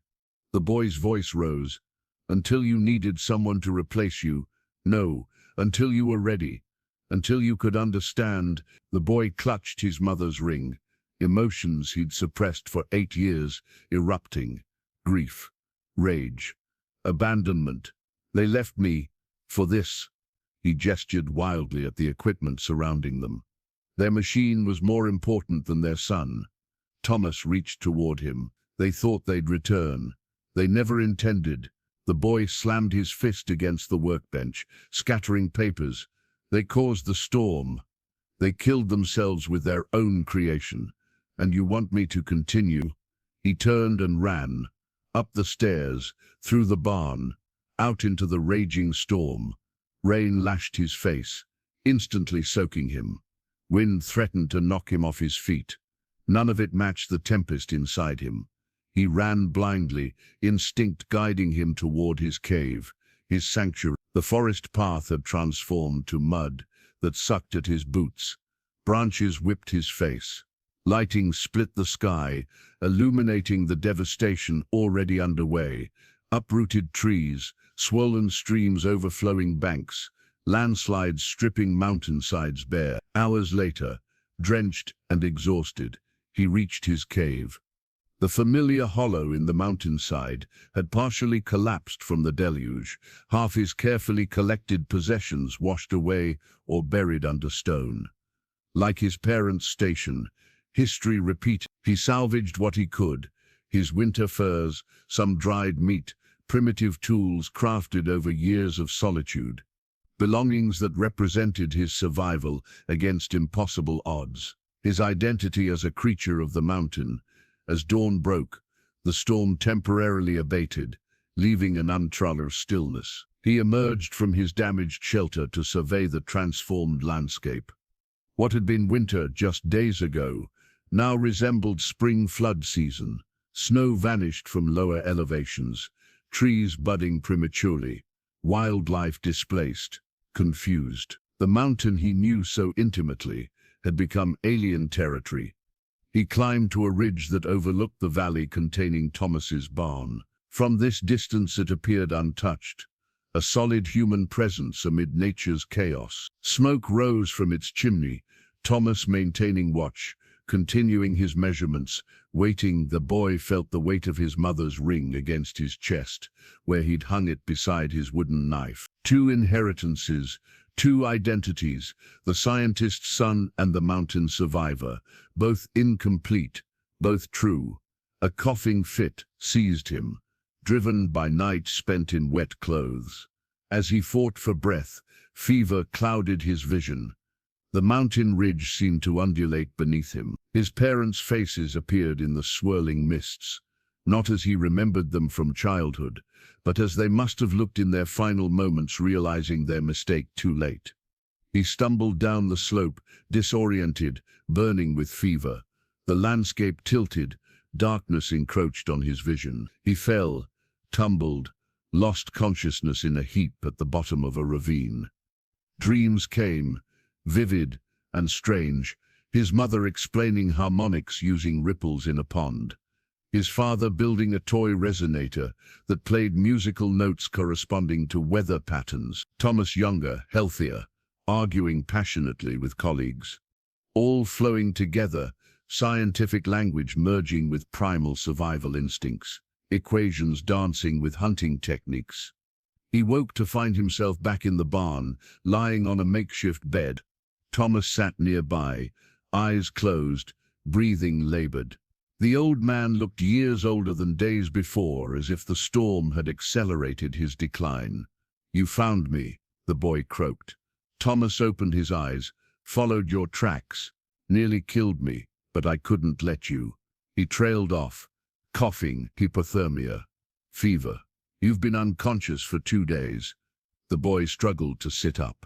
The boy's voice rose. Until you needed someone to replace you. No, until you were ready. Until you could understand. The boy clutched his mother's ring. Emotions he'd suppressed for 8 years, erupting. Grief. Rage. Abandonment. They left me for this. He gestured wildly at the equipment surrounding them. Their machine was more important than their son. Thomas reached toward him. They thought they'd return. They never intended. The boy slammed his fist against the workbench, scattering papers. They caused the storm. They killed themselves with their own creation. And you want me to continue? He turned and ran. Up the stairs, through the barn, out into the raging storm. Rain lashed his face, instantly soaking him. Wind threatened to knock him off his feet. None of it matched the tempest inside him. He ran blindly, instinct guiding him toward his cave, his sanctuary. The forest path had transformed to mud that sucked at his boots. Branches whipped his face. Lighting split the sky, illuminating the devastation already underway. Uprooted trees, swollen streams overflowing banks, landslides stripping mountainsides bare. Hours later, drenched and exhausted, he reached his cave. The familiar hollow in the mountainside had partially collapsed from the deluge, half his carefully collected possessions washed away or buried under stone. Like his parents' station, history repeated. He salvaged what he could, his winter furs, some dried meat, primitive tools crafted over years of solitude, belongings that represented his survival against impossible odds, his identity as a creature of the mountain. As dawn broke, the storm temporarily abated, leaving an untroubled stillness. He emerged from his damaged shelter to survey the transformed landscape. What had been winter just days ago now resembled spring flood season. Snow vanished from lower elevations, trees budding prematurely, wildlife displaced, confused. The mountain he knew so intimately had become alien territory. He climbed to a ridge that overlooked the valley containing Thomas's barn. From this distance it appeared untouched, a solid human presence amid nature's chaos. Smoke rose from its chimney, Thomas maintaining watch, continuing his measurements, waiting. The boy felt the weight of his mother's ring against his chest, where he'd hung it beside his wooden knife. 2 inheritances, 2 identities, the scientist's son and the mountain survivor, both incomplete, both true. A coughing fit seized him, driven by night spent in wet clothes. As he fought for breath, fever clouded his vision. The mountain ridge seemed to undulate beneath him. His parents' faces appeared in the swirling mists, not as he remembered them from childhood, but as they must have looked in their final moments, realizing their mistake too late. He stumbled down the slope, disoriented, burning with fever. The landscape tilted, darkness encroached on his vision. He fell, tumbled, lost consciousness in a heap at the bottom of a ravine. Dreams came, vivid and strange, his mother explaining harmonics using ripples in a pond. His father building a toy resonator that played musical notes corresponding to weather patterns. Thomas younger, healthier, arguing passionately with colleagues. All flowing together, scientific language merging with primal survival instincts, equations dancing with hunting techniques. He woke to find himself back in the barn, lying on a makeshift bed. Thomas sat nearby, eyes closed, breathing labored. The old man looked years older than days before, as if the storm had accelerated his decline. "You found me," the boy croaked. Thomas opened his eyes. "Followed your tracks. Nearly killed me, but I couldn't let you." He trailed off, coughing, hypothermia, fever. You've been unconscious for 2 days. The boy struggled to sit up.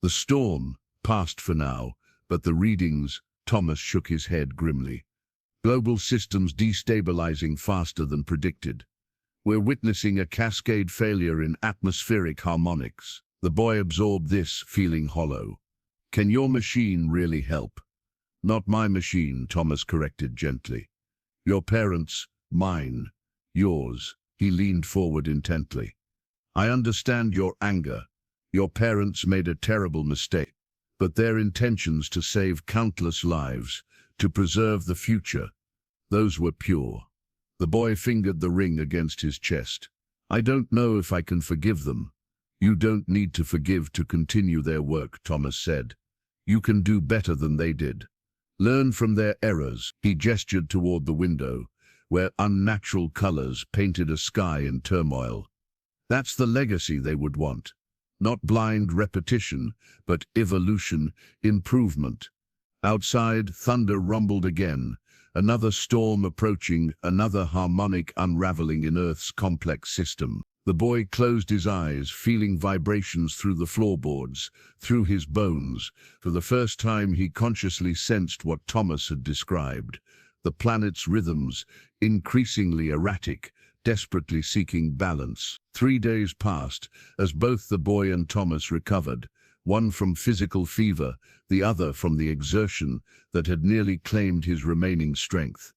The storm passed for now, but the readings, Thomas shook his head grimly. Global systems destabilizing faster than predicted. We're witnessing a cascade failure in atmospheric harmonics. The boy absorbed this, feeling hollow. Can your machine really help? Not my machine, Thomas corrected gently. Your parents, mine, yours. He leaned forward intently. I understand your anger. Your parents made a terrible mistake, but their intentions to save countless lives, to preserve the future, those were pure. The boy fingered the ring against his chest. I don't know if I can forgive them. You don't need to forgive to continue their work, Thomas said. You can do better than they did. Learn from their errors. He gestured toward the window, where unnatural colors painted a sky in turmoil. That's the legacy they would want. Not blind repetition, but evolution, improvement. Outside, thunder rumbled again. Another storm approaching, another harmonic unraveling in Earth's complex system. The boy closed his eyes, feeling vibrations through the floorboards, through his bones. For the first time he consciously sensed what Thomas had described. The planet's rhythms, increasingly erratic, desperately seeking balance. 3 days passed, as both the boy and Thomas recovered, one from physical fever, the other from the exertion that had nearly claimed his remaining strength.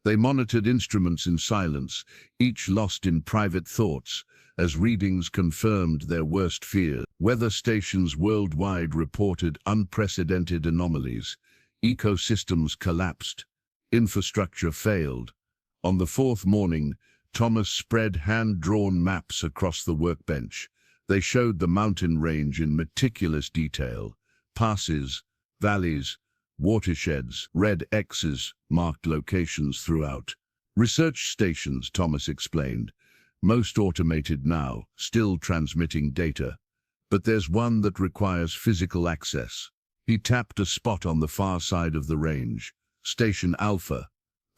They monitored instruments in silence, each lost in private thoughts, as readings confirmed their worst fears. Weather stations worldwide reported unprecedented anomalies. Ecosystems collapsed. Infrastructure failed. On the 4th morning, Thomas spread hand-drawn maps across the workbench. They showed the mountain range in meticulous detail. Passes, valleys, watersheds, red X's marked locations throughout. Research stations, Thomas explained. Most automated now, still transmitting data. But there's one that requires physical access. He tapped a spot on the far side of the range. Station Alpha,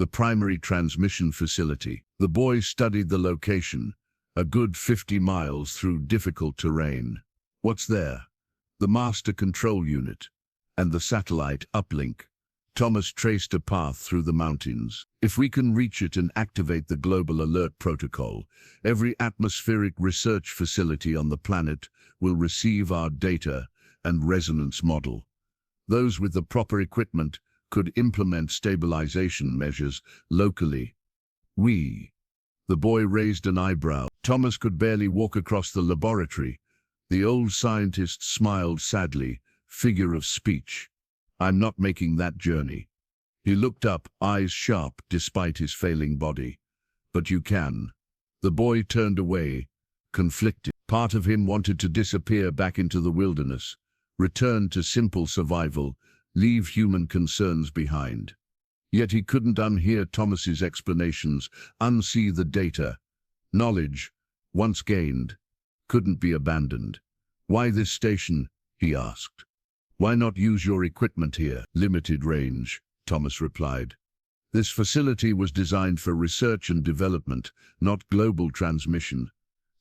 the primary transmission facility. The boy studied the location, a good 50 miles through difficult terrain. What's there? The master control unit and the satellite uplink. Thomas traced a path through the mountains. If we can reach it and activate the global alert protocol, every atmospheric research facility on the planet will receive our data and resonance model. Those with the proper equipment could implement stabilization measures locally. The boy raised an eyebrow. Thomas could barely walk across the laboratory. The old scientist smiled sadly, figure of speech. I'm not making that journey. He looked up, eyes sharp despite his failing body. But you can. The boy turned away, conflicted. Part of him wanted to disappear back into the wilderness, return to simple survival, leave human concerns behind. Yet he couldn't unhear Thomas's explanations, unsee the data. Knowledge, once gained, couldn't be abandoned. Why this station? He asked. Why not use your equipment here? Limited range, Thomas replied. This facility was designed for research and development, not global transmission.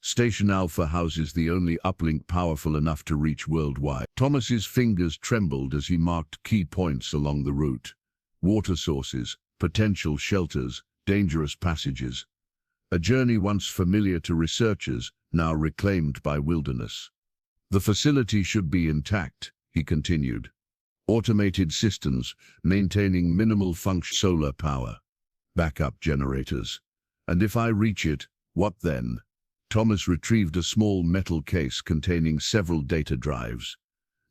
Station Alpha houses the only uplink powerful enough to reach worldwide. Thomas's fingers trembled as he marked key points along the route. Water sources, potential shelters, dangerous passages. A journey once familiar to researchers, now reclaimed by wilderness. The facility should be intact, he continued. Automated systems, maintaining minimal function, solar power, backup generators. And if I reach it, what then? Thomas retrieved a small metal case containing several data drives.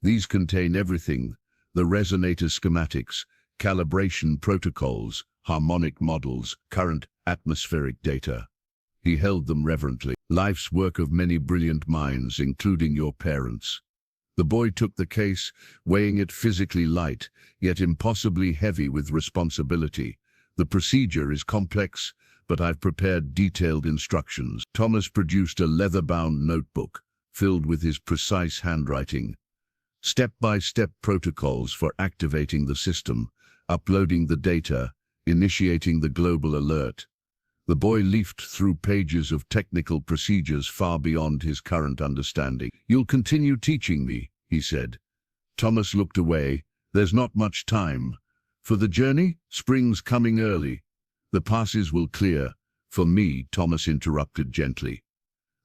These contain everything: the resonator schematics, calibration protocols, harmonic models, current atmospheric data. He held them reverently. Life's work of many brilliant minds, including your parents. The boy took the case, weighing it physically light, yet impossibly heavy with responsibility. The procedure is complex, but I've prepared detailed instructions. Thomas produced a leather-bound notebook, filled with his precise handwriting. Step-by-step protocols for activating the system, uploading the data, initiating the global alert. The boy leafed through pages of technical procedures far beyond his current understanding. "You'll continue teaching me," he said. Thomas looked away. "There's not much time. For the journey, spring's coming early. The passes will clear." "For me," Thomas interrupted gently.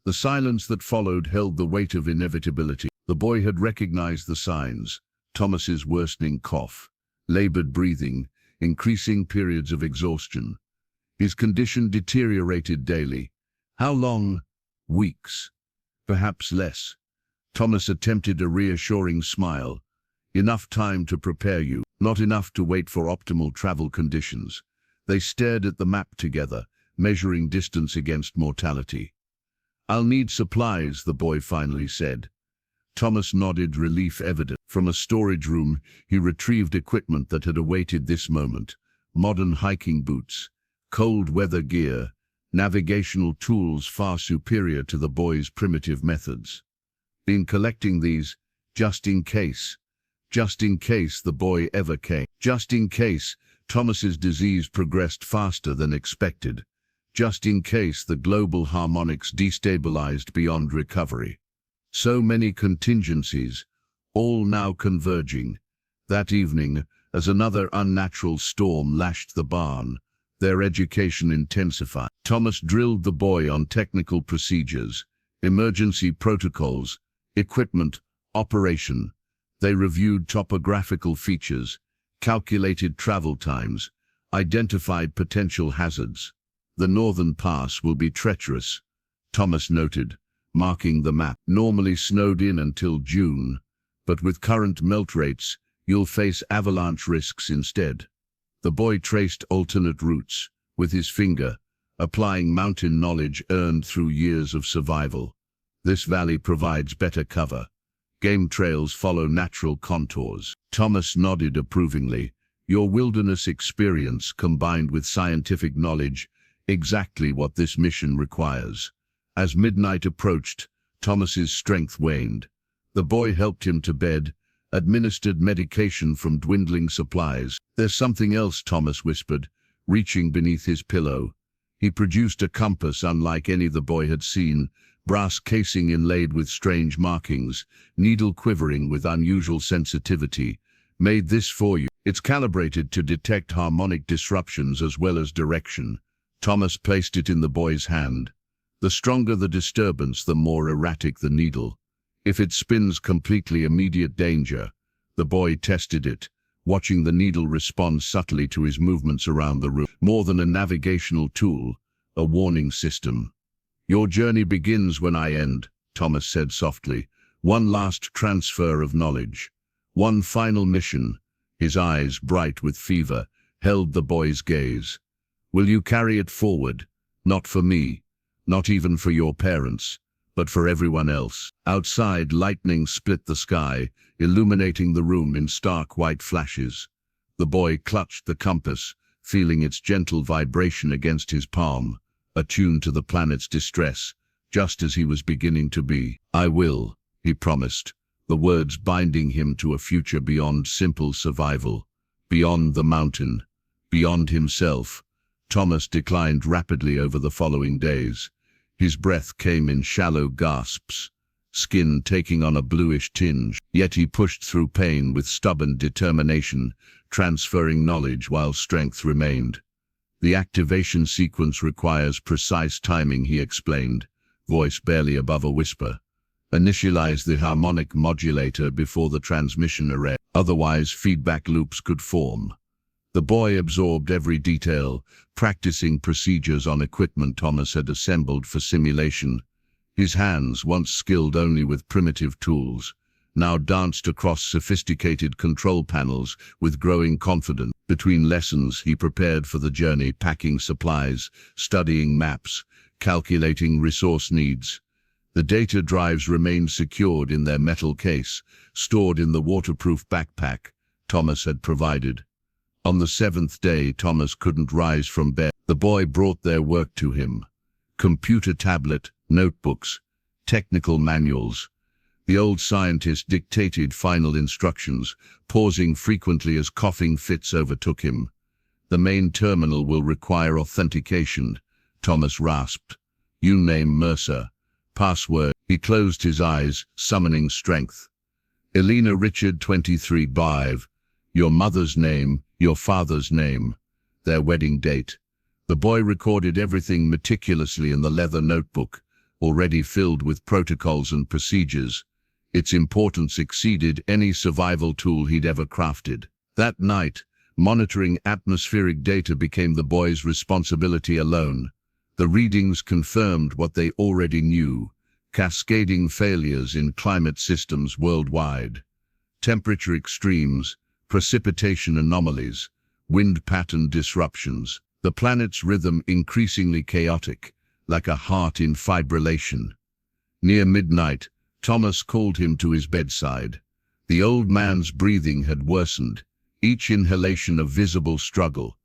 The silence that followed held the weight of inevitability. The boy had recognized the signs: Thomas's worsening cough, labored breathing, increasing periods of exhaustion. His condition deteriorated daily. "How long?" "Weeks. Perhaps less." Thomas attempted a reassuring smile. "Enough time to prepare you, not enough to wait for optimal travel conditions." They stared at the map together, measuring distance against mortality. "I'll need supplies," the boy finally said. Thomas nodded, relief evident. From a storage room, he retrieved equipment that had awaited this moment: modern hiking boots, cold weather gear, navigational tools far superior to the boy's primitive methods. "Been collecting these, just in case." Just in case the boy ever came. Just in case Thomas's disease progressed faster than expected. Just in case the global harmonics destabilized beyond recovery. So many contingencies, all now converging. That evening, as another unnatural storm lashed the barn, their education intensified. Thomas drilled the boy on technical procedures, emergency protocols, equipment, operation. They reviewed topographical features, calculated travel times, identified potential hazards. "The northern pass will be treacherous," Thomas noted, marking the map. "Normally snowed in until June, but with current melt rates, you'll face avalanche risks instead." The boy traced alternate routes with his finger, applying mountain knowledge earned through years of survival. "This valley provides better cover. Game trails follow natural contours." Thomas nodded approvingly. "Your wilderness experience combined with scientific knowledge, exactly what this mission requires." As midnight approached, Thomas's strength waned. The boy helped him to bed, administered medication from dwindling supplies. "There's something else," Thomas whispered, reaching beneath his pillow. He produced a compass unlike any the boy had seen, brass casing inlaid with strange markings, needle quivering with unusual sensitivity. "Made this for you. It's calibrated to detect harmonic disruptions as well as direction." Thomas placed it in the boy's hand. "The stronger the disturbance, the more erratic the needle. If it spins completely, immediate danger." The boy tested it, watching the needle respond subtly to his movements around the room. "More than a navigational tool, a warning system." "Your journey begins when I end," Thomas said softly. "One last transfer of knowledge. One final mission." His eyes, bright with fever, held the boy's gaze. "Will you carry it forward? Not for me, not even for your parents, but for everyone else." Outside, lightning split the sky, illuminating the room in stark white flashes. The boy clutched the compass, feeling its gentle vibration against his palm, attuned to the planet's distress, just as he was beginning to be. "I will," he promised, the words binding him to a future beyond simple survival, beyond the mountain, beyond himself. Thomas declined rapidly over the following days. His breath came in shallow gasps, skin taking on a bluish tinge. Yet he pushed through pain with stubborn determination, transferring knowledge while strength remained. "The activation sequence requires precise timing," he explained, voice barely above a whisper. "Initialize the harmonic modulator before the transmission array. Otherwise, feedback loops could form." The boy absorbed every detail, practicing procedures on equipment Thomas had assembled for simulation. His hands, once skilled only with primitive tools, now danced across sophisticated control panels with growing confidence. Between lessons, he prepared for the journey, packing supplies, studying maps, calculating resource needs. The data drives remained secured in their metal case, stored in the waterproof backpack Thomas had provided. On the seventh day, Thomas couldn't rise from bed. The boy brought their work to him: computer tablet, notebooks, technical manuals. The old scientist dictated final instructions, pausing frequently as coughing fits overtook him. "The main terminal will require authentication," Thomas rasped. "Name Mercer. Password." He closed his eyes, summoning strength. "Elena Richard 23-5. Your mother's name, your father's name, their wedding date." The boy recorded everything meticulously in the leather notebook, already filled with protocols and procedures. Its importance exceeded any survival tool he'd ever crafted. That night, monitoring atmospheric data became the boy's responsibility alone. The readings confirmed what they already knew: cascading failures in climate systems worldwide. Temperature extremes, precipitation anomalies, wind pattern disruptions. The planet's rhythm increasingly chaotic, like a heart in fibrillation. Near midnight, Thomas called him to his bedside. The old man's breathing had worsened, each inhalation a visible struggle.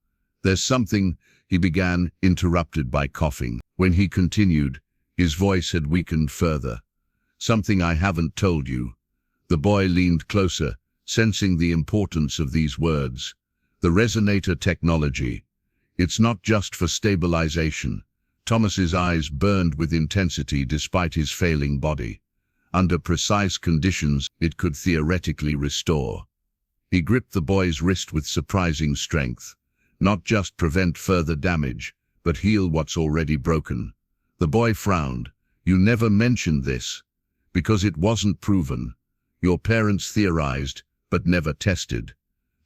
"There's something," he began, interrupted by coughing. When he continued, his voice had weakened further. "Something I haven't told you." The boy leaned closer, sensing the importance of these words. "The resonator technology. It's not just for stabilization." Thomas's eyes burned with intensity despite his failing body. Under precise conditions, it could theoretically restore. He gripped the boy's wrist with surprising strength. Not just prevent further damage, but heal what's already broken. The boy frowned. "You never mentioned this." "Because it wasn't proven. Your parents theorized, but never tested."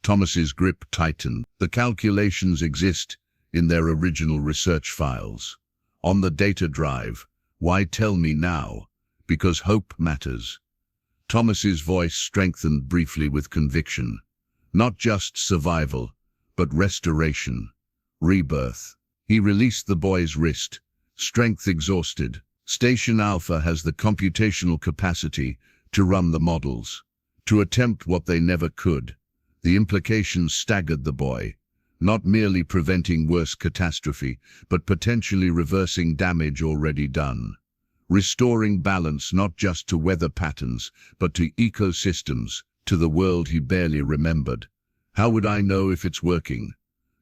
Thomas's grip tightened. "The calculations exist in their original research files. On the data drive. Why tell me now?" "Because hope matters." Thomas's voice strengthened briefly with conviction. "Not just survival, but restoration. Rebirth." He released the boy's wrist, strength exhausted. "Station Alpha has the computational capacity to run the models, to attempt what they never could." The implications staggered the boy. Not merely preventing worse catastrophe, but potentially reversing damage already done. Restoring balance not just to weather patterns, but to ecosystems, to the world he barely remembered. "How would I know if it's working?"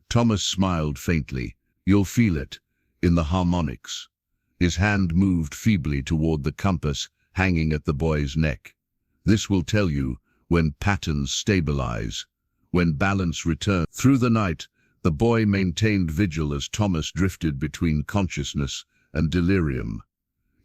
Thomas smiled faintly. "You'll feel it, in the harmonics." His hand moved feebly toward the compass hanging at the boy's neck. "This will tell you when patterns stabilize, when balance returns." Through the night, the boy maintained vigil as Thomas drifted between consciousness and delirium.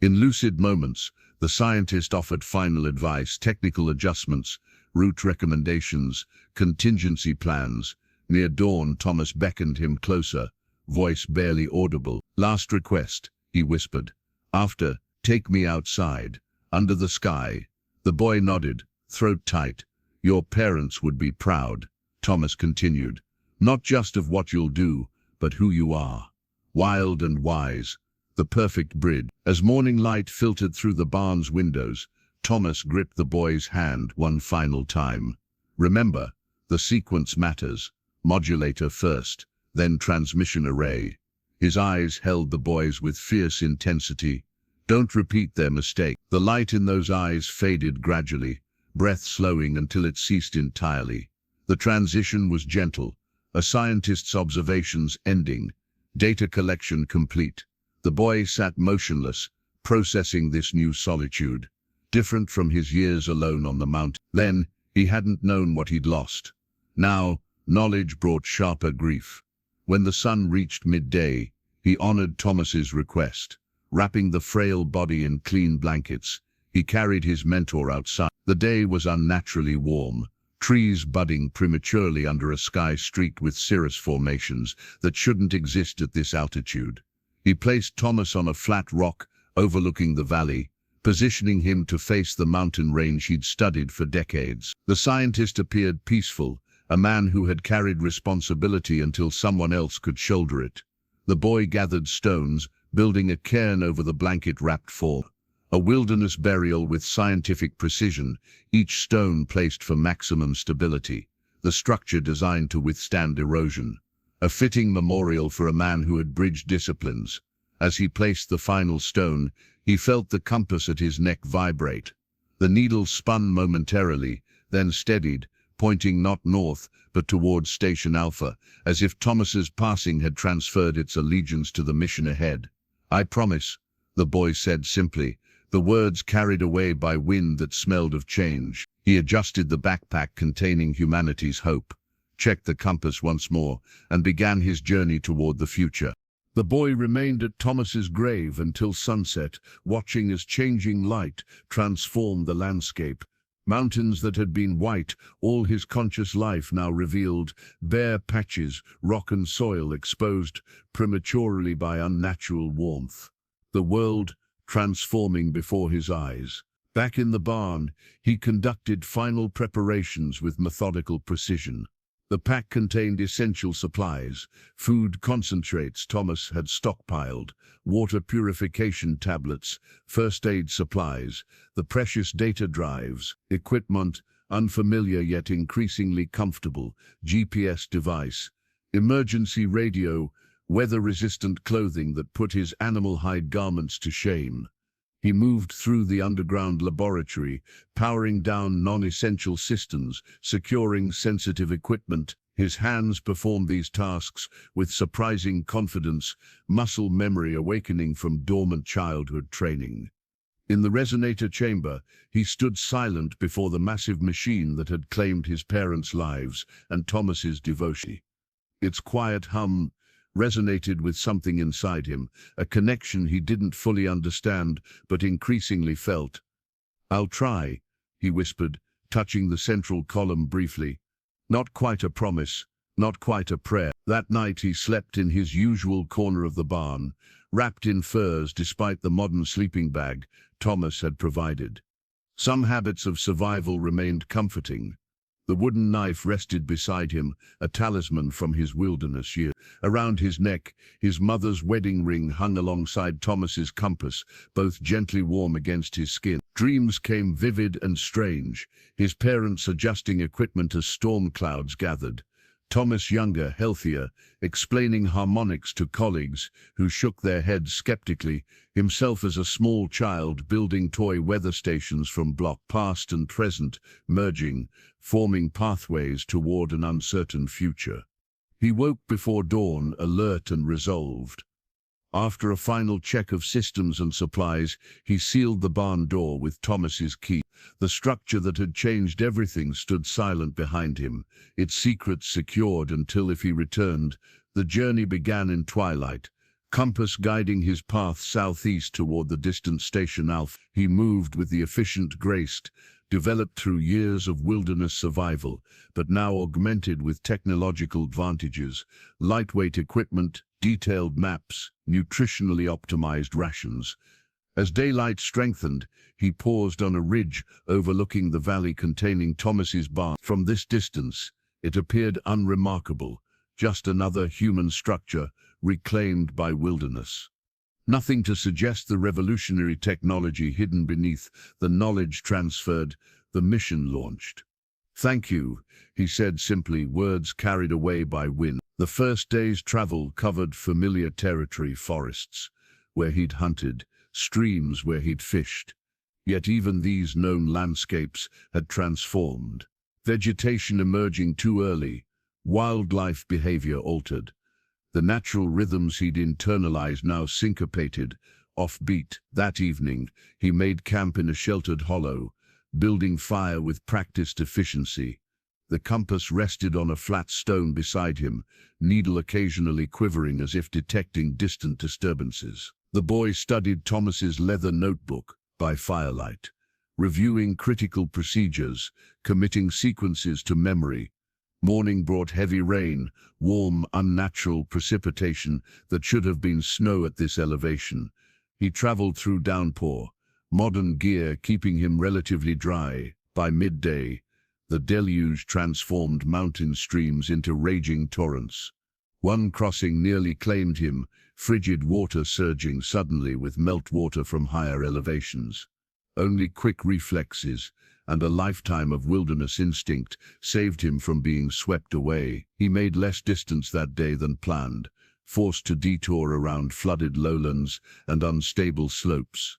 In lucid moments, the scientist offered final advice, technical adjustments, route recommendations, contingency plans. Near dawn, Thomas beckoned him closer, voice barely audible. "Last request," he whispered. "After, take me outside, under the sky." The boy nodded, throat tight. "Your parents would be proud," Thomas continued. "Not just of what you'll do, but who you are. Wild and wise. The perfect bridge." As morning light filtered through the barn's windows, Thomas gripped the boy's hand one final time. "Remember, the sequence matters. Modulator first, then transmission array." His eyes held the boy's with fierce intensity. "Don't repeat their mistake." The light in those eyes faded gradually, breath slowing until it ceased entirely. The transition was gentle, a scientist's observations ending, data collection complete. The boy sat motionless, processing this new solitude, different from his years alone on the mountain. Then, he hadn't known what he'd lost. Now, knowledge brought sharper grief. When the sun reached midday, he honored Thomas's request. Wrapping the frail body in clean blankets, he carried his mentor outside. The day was unnaturally warm, trees budding prematurely under a sky streaked with cirrus formations that shouldn't exist at this altitude. He placed Thomas on a flat rock overlooking the valley, positioning him to face the mountain range he'd studied for decades. The scientist appeared peaceful, a man who had carried responsibility until someone else could shoulder it. The boy gathered stones, building a cairn over the blanket-wrapped form. A wilderness burial with scientific precision, each stone placed for maximum stability, the structure designed to withstand erosion. A fitting memorial for a man who had bridged disciplines. As he placed the final stone, he felt the compass at his neck vibrate. The needle spun momentarily, then steadied, pointing not north, but towards Station Alpha, as if Thomas's passing had transferred its allegiance to the mission ahead. "I promise," the boy said simply, the words carried away by wind that smelled of change. He adjusted the backpack containing humanity's hope, checked the compass once more, and began his journey toward the future. The boy remained at Thomas's grave until sunset, watching as changing light transformed the landscape. Mountains that had been white all his conscious life now revealed bare patches, rock and soil exposed prematurely by unnatural warmth. The world transforming before his eyes. Back in the barn, he conducted final preparations with methodical precision. The pack contained essential supplies, food concentrates Thomas had stockpiled, water purification tablets, first aid supplies, the precious data drives, equipment, unfamiliar yet increasingly comfortable, GPS device, emergency radio, weather-resistant clothing that put his animal hide garments to shame. He moved through the underground laboratory, powering down non-essential systems, securing sensitive equipment. His hands performed these tasks with surprising confidence, muscle memory awakening from dormant childhood training. In the resonator chamber, he stood silent before the massive machine that had claimed his parents' lives and Thomas's devotion. Its quiet hum resonated with something inside him, a connection he didn't fully understand, but increasingly felt. "I'll try," he whispered, touching the central column briefly. Not quite a promise, not quite a prayer. That night he slept in his usual corner of the barn, wrapped in furs despite the modern sleeping bag Thomas had provided. Some habits of survival remained comforting. The wooden knife rested beside him, a talisman from his wilderness years. Around his neck, his mother's wedding ring hung alongside Thomas's compass, both gently warm against his skin. Dreams came vivid and strange, his parents adjusting equipment as storm clouds gathered. Thomas younger, healthier, explaining harmonics to colleagues who shook their heads skeptically, himself as a small child building toy weather stations from block past and present, merging, forming pathways toward an uncertain future. He woke before dawn, alert and resolved. After a final check of systems and supplies, he sealed the barn door with Thomas's key. The structure that had changed everything stood silent behind him, its secrets secured until, if he returned, the journey began in twilight. Compass guiding his path southeast toward the distant Station Alpha, he moved with the efficient grace developed through years of wilderness survival, but now augmented with technological advantages, lightweight equipment, detailed maps, nutritionally optimized rations. As daylight strengthened, he paused on a ridge overlooking the valley containing Thomas's barn. From this distance, it appeared unremarkable, just another human structure reclaimed by wilderness. Nothing to suggest the revolutionary technology hidden beneath, the knowledge transferred, the mission launched. "Thank you," he said simply, words carried away by wind. The first day's travel covered familiar territory, forests where he'd hunted, streams where he'd fished. Yet even these known landscapes had transformed. Vegetation emerging too early, wildlife behavior altered. The natural rhythms he'd internalized now syncopated, offbeat. That evening, he made camp in a sheltered hollow, building fire with practiced efficiency. The compass rested on a flat stone beside him, needle occasionally quivering as if detecting distant disturbances. The boy studied Thomas's leather notebook by firelight, reviewing critical procedures, committing sequences to memory. Morning brought heavy rain, warm, unnatural precipitation that should have been snow at this elevation. He traveled through downpour, modern gear keeping him relatively dry. By midday, the deluge transformed mountain streams into raging torrents. One crossing nearly claimed him, frigid water surging suddenly with meltwater from higher elevations. Only quick reflexes and a lifetime of wilderness instinct saved him from being swept away. He made less distance that day than planned, forced to detour around flooded lowlands and unstable slopes.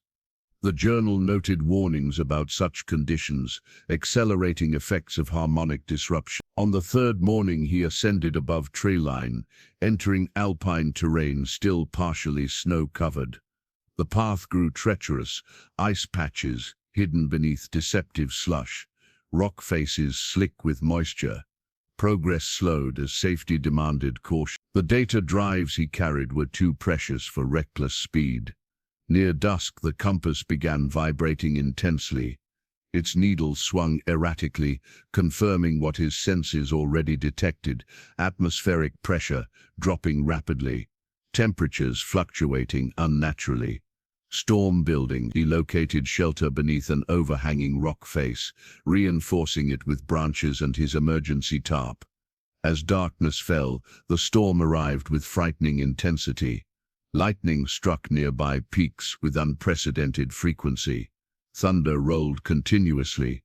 The journal noted warnings about such conditions, accelerating effects of harmonic disruption. On the third morning he ascended above treeline, entering alpine terrain still partially snow-covered. The path grew treacherous, ice patches hidden beneath deceptive slush, rock faces slick with moisture. Progress slowed as safety demanded caution. The data drives he carried were too precious for reckless speed. Near dusk the compass began vibrating intensely. Its needle swung erratically, confirming what his senses already detected: atmospheric pressure dropping rapidly, temperatures fluctuating unnaturally. Storm building. He located shelter beneath an overhanging rock face, reinforcing it with branches and his emergency tarp. As darkness fell, the storm arrived with frightening intensity. Lightning struck nearby peaks with unprecedented frequency. Thunder rolled continuously.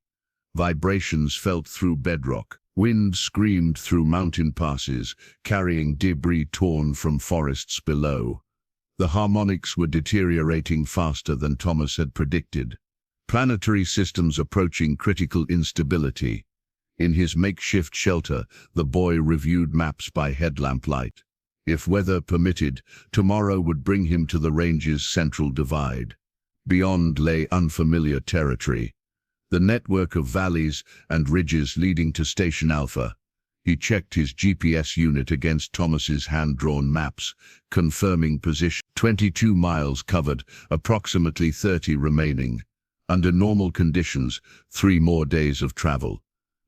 Vibrations felt through bedrock. Wind screamed through mountain passes, carrying debris torn from forests below. The harmonics were deteriorating faster than Thomas had predicted. Planetary systems approaching critical instability. In his makeshift shelter, the boy reviewed maps by headlamp light. If weather permitted, tomorrow would bring him to the range's central divide. Beyond lay unfamiliar territory, the network of valleys and ridges leading to Station Alpha. He checked his GPS unit against Thomas's hand-drawn maps, confirming position. 22 miles covered, approximately 30 remaining. Under normal conditions, 3 more days of travel.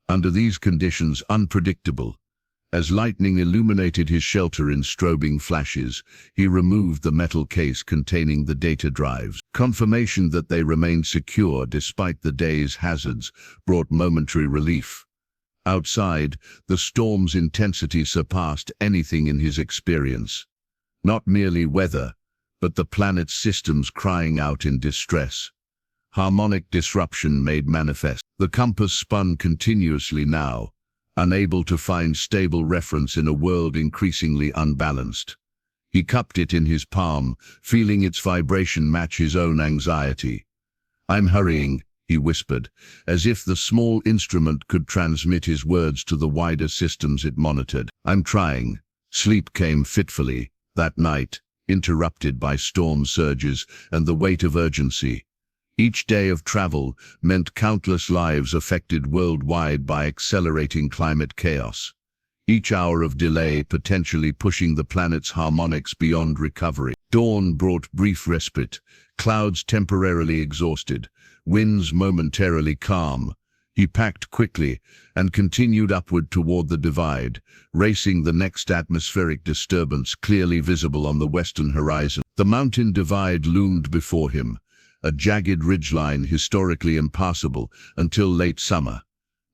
Under these conditions, unpredictable. As lightning illuminated his shelter in strobing flashes, he removed the metal case containing the data drives. Confirmation that they remained secure despite the day's hazards brought momentary relief. Outside, the storm's intensity surpassed anything in his experience. Not merely weather, but the planet's systems crying out in distress. Harmonic disruption made manifest. The compass spun continuously now, unable to find stable reference in a world increasingly unbalanced. He cupped it in his palm, feeling its vibration match his own anxiety. "I'm hurrying," he whispered, as if the small instrument could transmit his words to the wider systems it monitored. "I'm trying." Sleep came fitfully that night, interrupted by storm surges and the weight of urgency. Each day of travel meant countless lives affected worldwide by accelerating climate chaos. Each hour of delay potentially pushing the planet's harmonics beyond recovery. Dawn brought brief respite, clouds temporarily exhausted, winds momentarily calm. He packed quickly and continued upward toward the divide, racing the next atmospheric disturbance clearly visible on the western horizon. The mountain divide loomed before him, a jagged ridgeline historically impassable until late summer.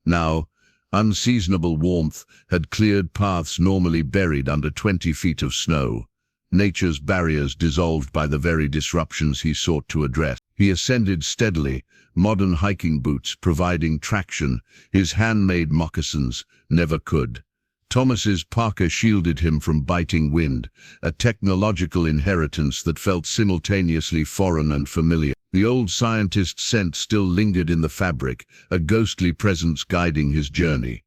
Now, unseasonable warmth had cleared paths normally buried under 20 feet of snow. Nature's barriers dissolved by the very disruptions he sought to address. He ascended steadily, modern hiking boots providing traction, his handmade moccasins never could. Thomas's parka shielded him from biting wind, a technological inheritance that felt simultaneously foreign and familiar. The old scientist's scent still lingered in the fabric, a ghostly presence guiding his journey.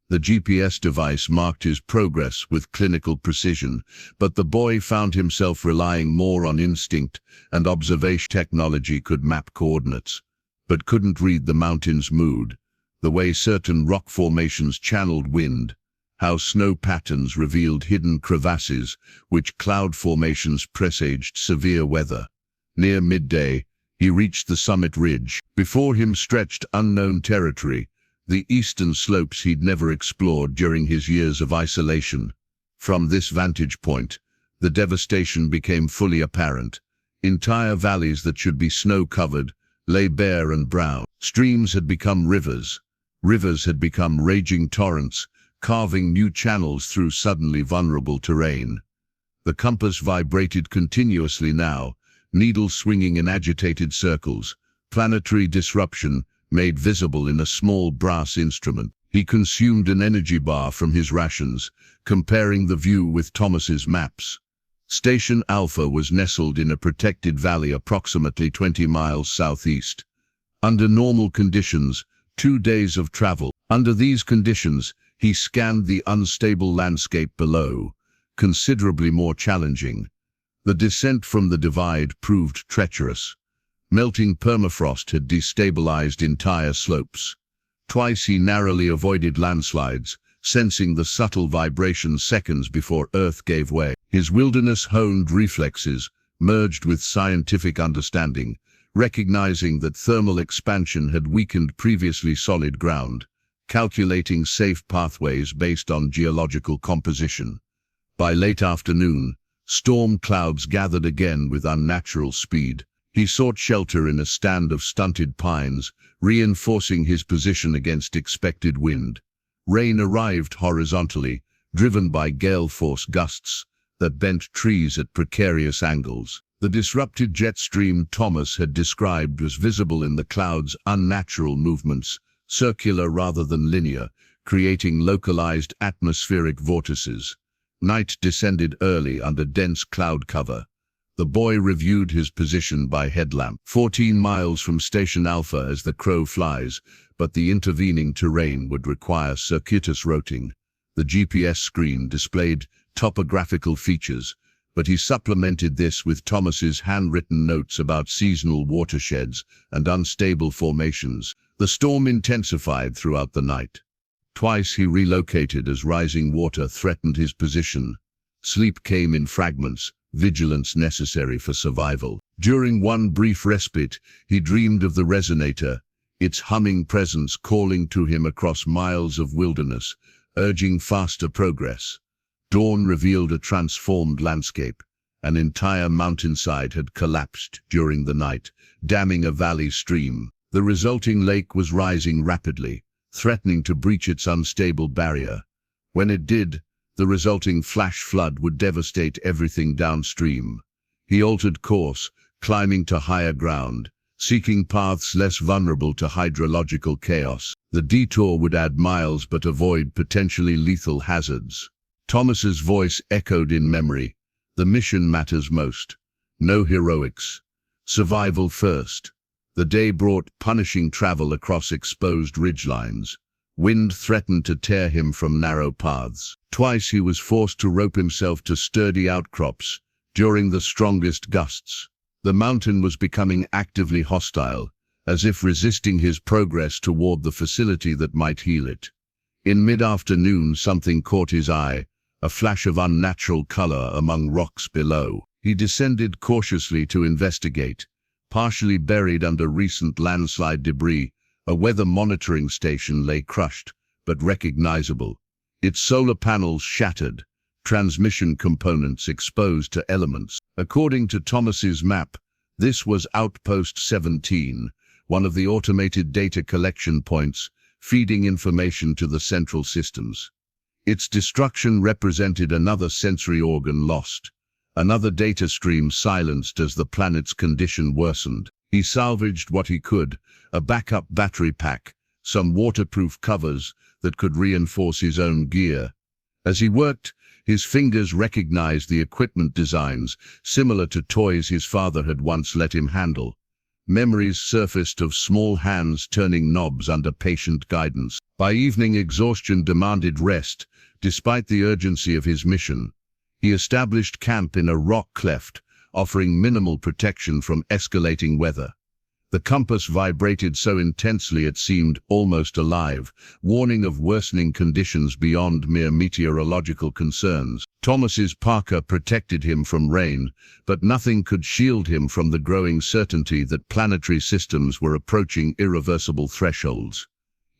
The GPS device marked his progress with clinical precision, but the boy found himself relying more on instinct and observation. Technology could map coordinates, but couldn't read the mountain's mood, the way certain rock formations channeled wind, how snow patterns revealed hidden crevasses, which cloud formations presaged severe weather. Near midday, he reached the summit ridge. Before him stretched unknown territory, the eastern slopes he'd never explored during his years of isolation. From this vantage point, the devastation became fully apparent. Entire valleys that should be snow-covered lay bare and brown. Streams had become rivers. Rivers had become raging torrents, carving new channels through suddenly vulnerable terrain. The compass vibrated continuously now, needle swinging in agitated circles, planetary disruption made visible in a small brass instrument. He consumed an energy bar from his rations, comparing the view with Thomas's maps. Station Alpha was nestled in a protected valley approximately 20 miles southeast. Under normal conditions, 2 days of travel. Under these conditions, he scanned the unstable landscape below, considerably more challenging. The descent from the divide proved treacherous. Melting permafrost had destabilized entire slopes. Twice he narrowly avoided landslides, sensing the subtle vibration seconds before Earth gave way. His wilderness-honed reflexes merged with scientific understanding, recognizing that thermal expansion had weakened previously solid ground, calculating safe pathways based on geological composition. By late afternoon, storm clouds gathered again with unnatural speed. He sought shelter in a stand of stunted pines, reinforcing his position against expected wind. Rain arrived horizontally, driven by gale-force gusts that bent trees at precarious angles. The disrupted jet stream Thomas had described was visible in the clouds' unnatural movements, circular rather than linear, creating localized atmospheric vortices. Night descended early under dense cloud cover. The boy reviewed his position by headlamp. 14 miles from Station Alpha as the crow flies, but the intervening terrain would require circuitous routing. The GPS screen displayed topographical features, but he supplemented this with Thomas's handwritten notes about seasonal watersheds and unstable formations. The storm intensified throughout the night. Twice he relocated as rising water threatened his position. Sleep came in fragments, vigilance necessary for survival. During one brief respite, he dreamed of the resonator, its humming presence calling to him across miles of wilderness, urging faster progress. Dawn revealed a transformed landscape. An entire mountainside had collapsed during the night, damming a valley stream. The resulting lake was rising rapidly, threatening to breach its unstable barrier. When it did, the resulting flash flood would devastate everything downstream. He altered course, climbing to higher ground, seeking paths less vulnerable to hydrological chaos. The detour would add miles but avoid potentially lethal hazards. Thomas's voice echoed in memory. The mission matters most. No heroics. Survival first. The day brought punishing travel across exposed ridgelines. Wind threatened to tear him from narrow paths. Twice he was forced to rope himself to sturdy outcrops during the strongest gusts. The mountain was becoming actively hostile, as if resisting his progress toward the facility that might heal it. In mid-afternoon, something caught his eye, a flash of unnatural color among rocks below. He descended cautiously to investigate. Partially buried under recent landslide debris, a weather monitoring station lay crushed, but recognizable. Its solar panels shattered, transmission components exposed to elements. According to Thomas's map, this was Outpost 17, one of the automated data collection points, feeding information to the central systems. Its destruction represented another sensory organ lost, another data stream silenced as the planet's condition worsened. He salvaged what he could, a backup battery pack, some waterproof covers that could reinforce his own gear. As he worked, his fingers recognized the equipment designs, similar to toys his father had once let him handle. Memories surfaced of small hands turning knobs under patient guidance. By evening, exhaustion demanded rest, despite the urgency of his mission. He established camp in a rock cleft, offering minimal protection from escalating weather. The compass vibrated so intensely it seemed almost alive, warning of worsening conditions beyond mere meteorological concerns. Thomas's parka protected him from rain, but nothing could shield him from the growing certainty that planetary systems were approaching irreversible thresholds.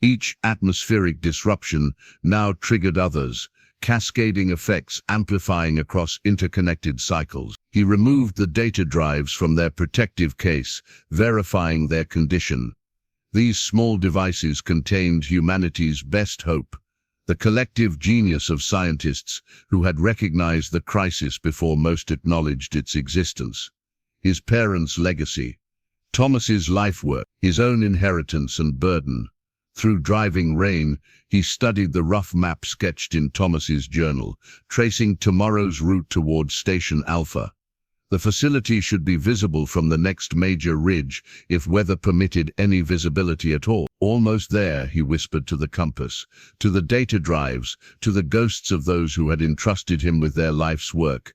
Each atmospheric disruption now triggered others, cascading effects amplifying across interconnected cycles. He removed the data drives from their protective case, verifying their condition. These small devices contained humanity's best hope, the collective genius of scientists who had recognized the crisis before most acknowledged its existence. His parents' legacy, Thomas's life work, his own inheritance and burden. Through driving rain, he studied the rough map sketched in Thomas's journal, tracing tomorrow's route towards Station Alpha. The facility should be visible from the next major ridge, if weather permitted any visibility at all. Almost there, he whispered to the compass, to the data drives, to the ghosts of those who had entrusted him with their life's work.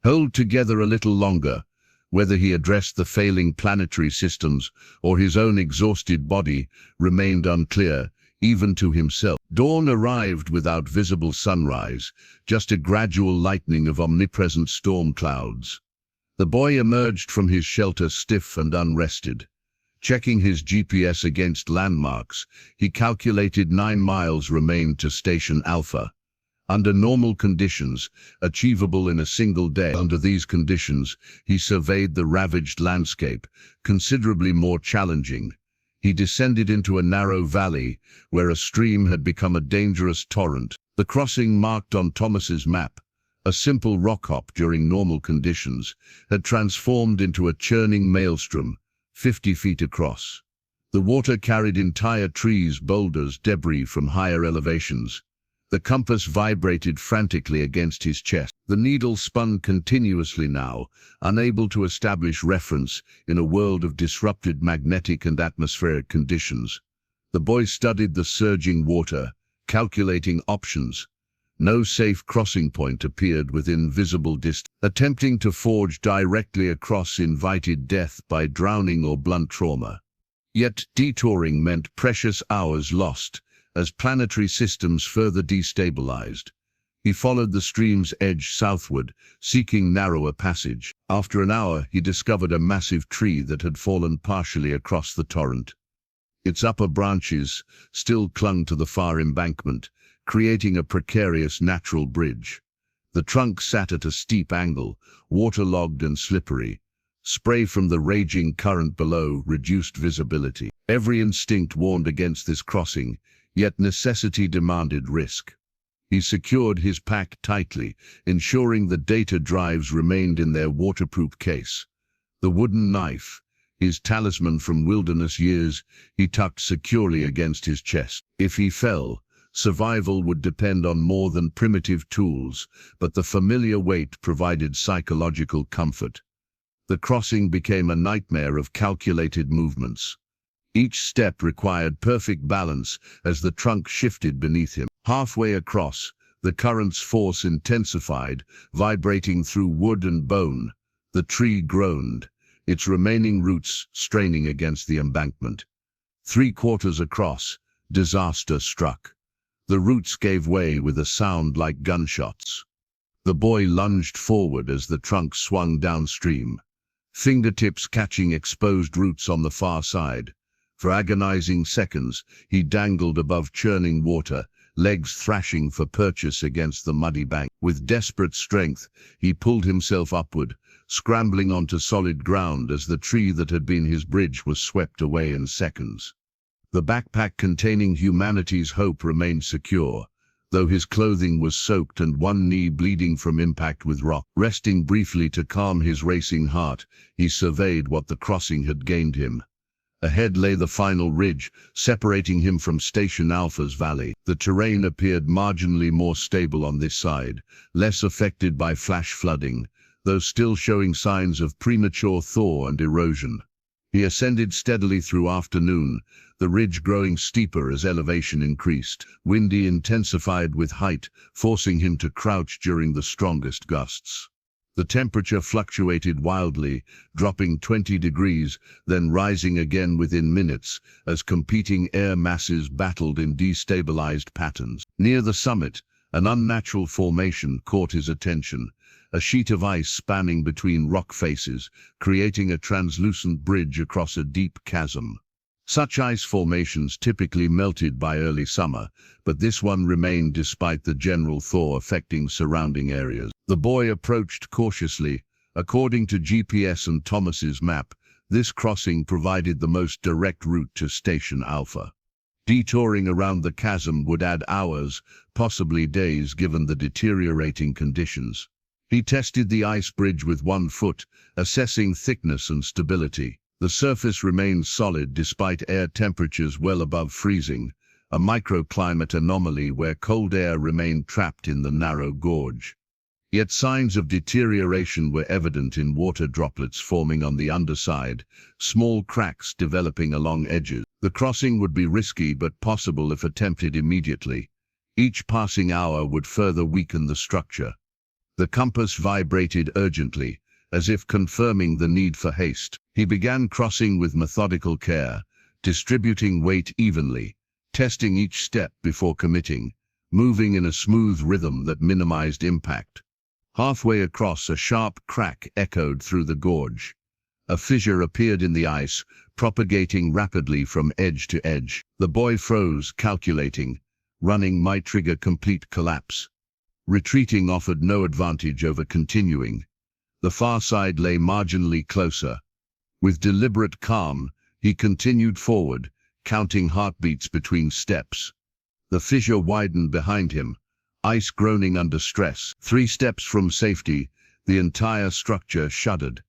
Hold together a little longer. Whether he addressed the failing planetary systems or his own exhausted body remained unclear, even to himself. Dawn arrived without visible sunrise, just a gradual lightening of omnipresent storm clouds. The boy emerged from his shelter stiff and unrested. Checking his GPS against landmarks, he calculated 9 miles remained to Station Alpha. Under normal conditions, achievable in a single day. Under these conditions, he surveyed the ravaged landscape, considerably more challenging. He descended into a narrow valley, where a stream had become a dangerous torrent. The crossing marked on Thomas's map, a simple rock hop during normal conditions, had transformed into a churning maelstrom, 50 feet across. The water carried entire trees, boulders, debris from higher elevations. The compass vibrated frantically against his chest. The needle spun continuously now, unable to establish reference in a world of disrupted magnetic and atmospheric conditions. The boy studied the surging water, calculating options. No safe crossing point appeared within visible distance. Attempting to forge directly across invited death by drowning or blunt trauma. Yet detouring meant precious hours lost, as planetary systems further destabilized. He followed the stream's edge southward, seeking narrower passage. After an hour, he discovered a massive tree that had fallen partially across the torrent. Its upper branches still clung to the far embankment, creating a precarious natural bridge. The trunk sat at a steep angle, waterlogged and slippery. Spray from the raging current below reduced visibility. Every instinct warned against this crossing, yet necessity demanded risk. He secured his pack tightly, ensuring the data drives remained in their waterproof case. The wooden knife, his talisman from wilderness years, he tucked securely against his chest. If he fell, survival would depend on more than primitive tools, but the familiar weight provided psychological comfort. The crossing became a nightmare of calculated movements. Each step required perfect balance as the trunk shifted beneath him. Halfway across, the current's force intensified, vibrating through wood and bone. The tree groaned, its remaining roots straining against the embankment. 3/4 across, disaster struck. The roots gave way with a sound like gunshots. The boy lunged forward as the trunk swung downstream, fingertips catching exposed roots on the far side. For agonizing seconds, he dangled above churning water, legs thrashing for purchase against the muddy bank. With desperate strength, he pulled himself upward, scrambling onto solid ground as the tree that had been his bridge was swept away in seconds. The backpack containing humanity's hope remained secure, though his clothing was soaked and one knee bleeding from impact with rock. Resting briefly to calm his racing heart, he surveyed what the crossing had gained him. Ahead lay the final ridge, separating him from Station Alpha's valley. The terrain appeared marginally more stable on this side, less affected by flash flooding, though still showing signs of premature thaw and erosion. He ascended steadily through afternoon, the ridge growing steeper as elevation increased. Windy intensified with height, forcing him to crouch during the strongest gusts. The temperature fluctuated wildly, dropping 20 degrees, then rising again within minutes, as competing air masses battled in destabilized patterns. Near the summit, an unnatural formation caught his attention, a sheet of ice spanning between rock faces, creating a translucent bridge across a deep chasm. Such ice formations typically melted by early summer, but this one remained despite the general thaw affecting surrounding areas. The boy approached cautiously. According to GPS and Thomas's map, this crossing provided the most direct route to Station Alpha. Detouring around the chasm would add hours, possibly days given the deteriorating conditions. He tested the ice bridge with 1 foot, assessing thickness and stability. The surface remained solid despite air temperatures well above freezing, a microclimate anomaly where cold air remained trapped in the narrow gorge. Yet signs of deterioration were evident in water droplets forming on the underside, small cracks developing along edges. The crossing would be risky but possible if attempted immediately. Each passing hour would further weaken the structure. The compass vibrated urgently, as if confirming the need for haste. He began crossing with methodical care, distributing weight evenly, testing each step before committing, moving in a smooth rhythm that minimized impact. Halfway across, a sharp crack echoed through the gorge. A fissure appeared in the ice, propagating rapidly from edge to edge. The boy froze, calculating. Running might trigger complete collapse. Retreating offered no advantage over continuing. The far side lay marginally closer. With deliberate calm, he continued forward, counting heartbeats between steps. The fissure widened behind him, ice groaning under stress. 3 steps from safety, the entire structure shuddered.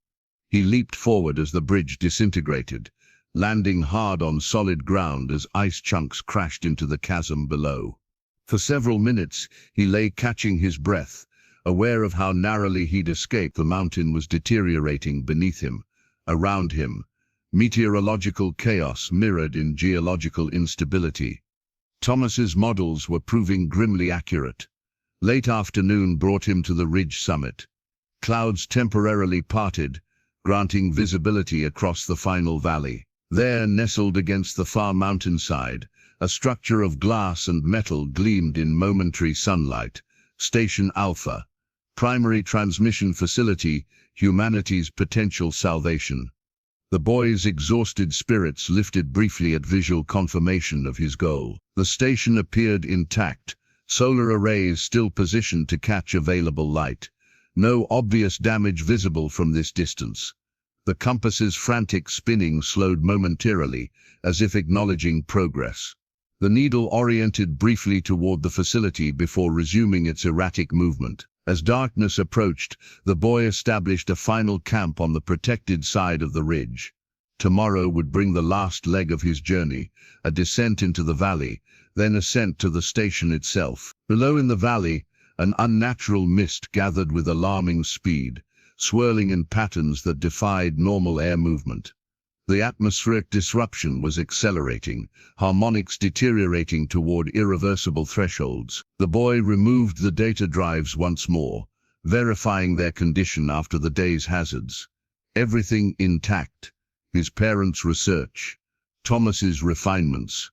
He leaped forward as the bridge disintegrated, landing hard on solid ground as ice chunks crashed into the chasm below. For several minutes, he lay catching his breath, aware of how narrowly he'd escaped. The mountain was deteriorating beneath him, around him. Meteorological chaos mirrored in geological instability. Thomas's models were proving grimly accurate. Late afternoon brought him to the ridge summit. Clouds temporarily parted, granting visibility across the final valley. There, nestled against the far mountainside, a structure of glass and metal gleamed in momentary sunlight. Station Alpha, primary transmission facility, humanity's potential salvation. The boy's exhausted spirits lifted briefly at visual confirmation of his goal. The station appeared intact, solar arrays still positioned to catch available light. No obvious damage visible from this distance. The compass's frantic spinning slowed momentarily, as if acknowledging progress. The needle oriented briefly toward the facility before resuming its erratic movement. As darkness approached, the boy established a final camp on the protected side of the ridge. Tomorrow would bring the last leg of his journey, a descent into the valley, then ascent to the station itself. Below in the valley, an unnatural mist gathered with alarming speed, swirling in patterns that defied normal air movement. The atmospheric disruption was accelerating, harmonics deteriorating toward irreversible thresholds. The boy removed the data drives once more, verifying their condition after the day's hazards. Everything intact. His parents' research, Thomas's refinements,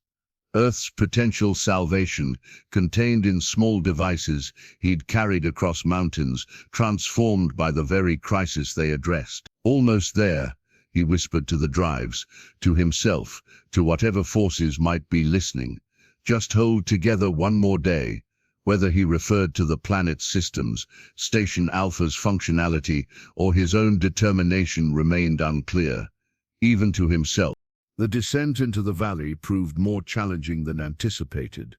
Earth's potential salvation contained in small devices he'd carried across mountains, transformed by the very crisis they addressed. Almost there, he whispered to the drives, to himself, to whatever forces might be listening. Just hold together one more day. Whether he referred to the planet's systems, Station Alpha's functionality, or his own determination remained unclear, even to himself. The descent into the valley proved more challenging than anticipated.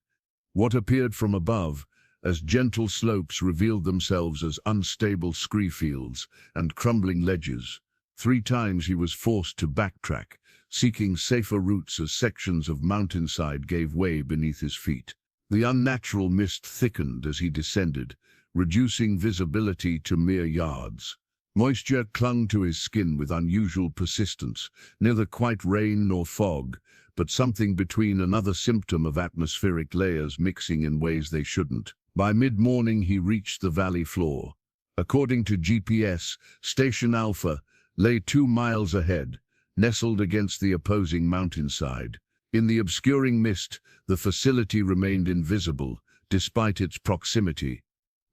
What appeared from above, as gentle slopes revealed themselves as unstable scree fields and crumbling ledges. 3 times he was forced to backtrack, seeking safer routes as sections of mountainside gave way beneath his feet. The unnatural mist thickened as he descended, reducing visibility to mere yards. Moisture clung to his skin with unusual persistence, neither quite rain nor fog, but something between, another symptom of atmospheric layers mixing in ways they shouldn't. By mid-morning he reached the valley floor. According to GPS, Station Alpha lay 2 miles ahead, nestled against the opposing mountainside. In the obscuring mist, the facility remained invisible, despite its proximity.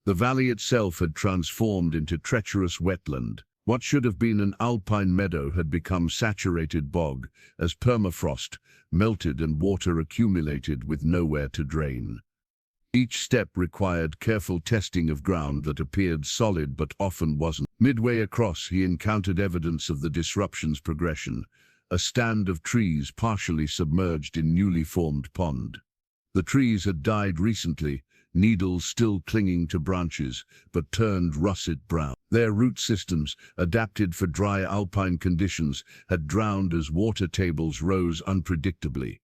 The valley itself had transformed into treacherous wetland. What should have been an alpine meadow had become saturated bog, as permafrost melted and water accumulated with nowhere to drain. Each step required careful testing of ground that appeared solid but often wasn't. Midway across, he encountered evidence of the disruption's progression, a stand of trees partially submerged in newly formed pond. The trees had died recently, needles still clinging to branches, but turned russet brown. Their root systems, adapted for dry alpine conditions, had drowned as water tables rose unpredictably.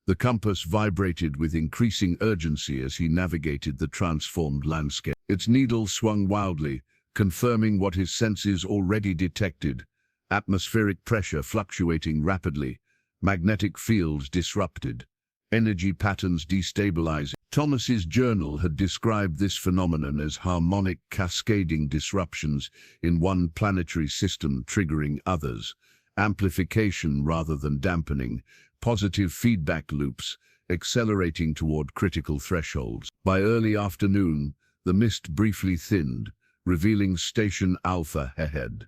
The compass vibrated with increasing urgency as he navigated the transformed landscape. Its needle swung wildly, confirming what his senses already detected: atmospheric pressure fluctuating rapidly, magnetic fields disrupted, energy patterns destabilizing. Thomas's journal had described this phenomenon as harmonic cascading disruptions in one planetary system triggering others, amplification rather than dampening, positive feedback loops, accelerating toward critical thresholds. By early afternoon, the mist briefly thinned, revealing Station Alpha ahead.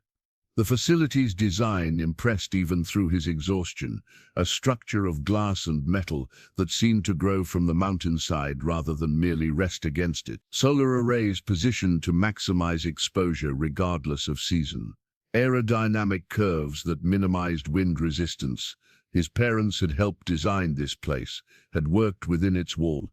The facility's design impressed even through his exhaustion, a structure of glass and metal that seemed to grow from the mountainside rather than merely rest against it. Solar arrays positioned to maximize exposure regardless of season. Aerodynamic curves that minimized wind resistance. His parents had helped design this place, had worked within its wall.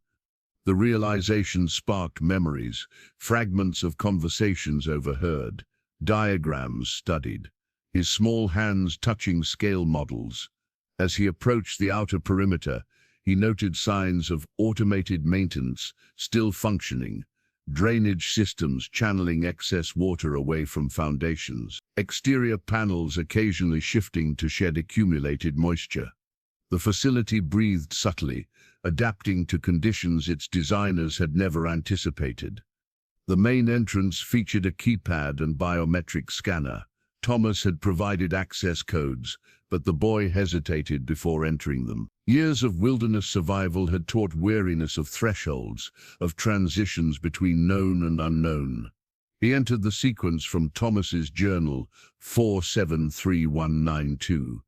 The realization sparked memories, fragments of conversations overheard, diagrams studied, his small hands touching scale models. As he approached the outer perimeter, he noted signs of automated maintenance still functioning, drainage systems channeling excess water away from foundations, exterior panels occasionally shifting to shed accumulated moisture. The facility breathed subtly, adapting to conditions its designers had never anticipated. The main entrance featured a keypad and biometric scanner. Thomas had provided access codes, but the boy hesitated before entering them. Years of wilderness survival had taught wariness of thresholds, of transitions between known and unknown. He entered the sequence from Thomas's journal, 473192.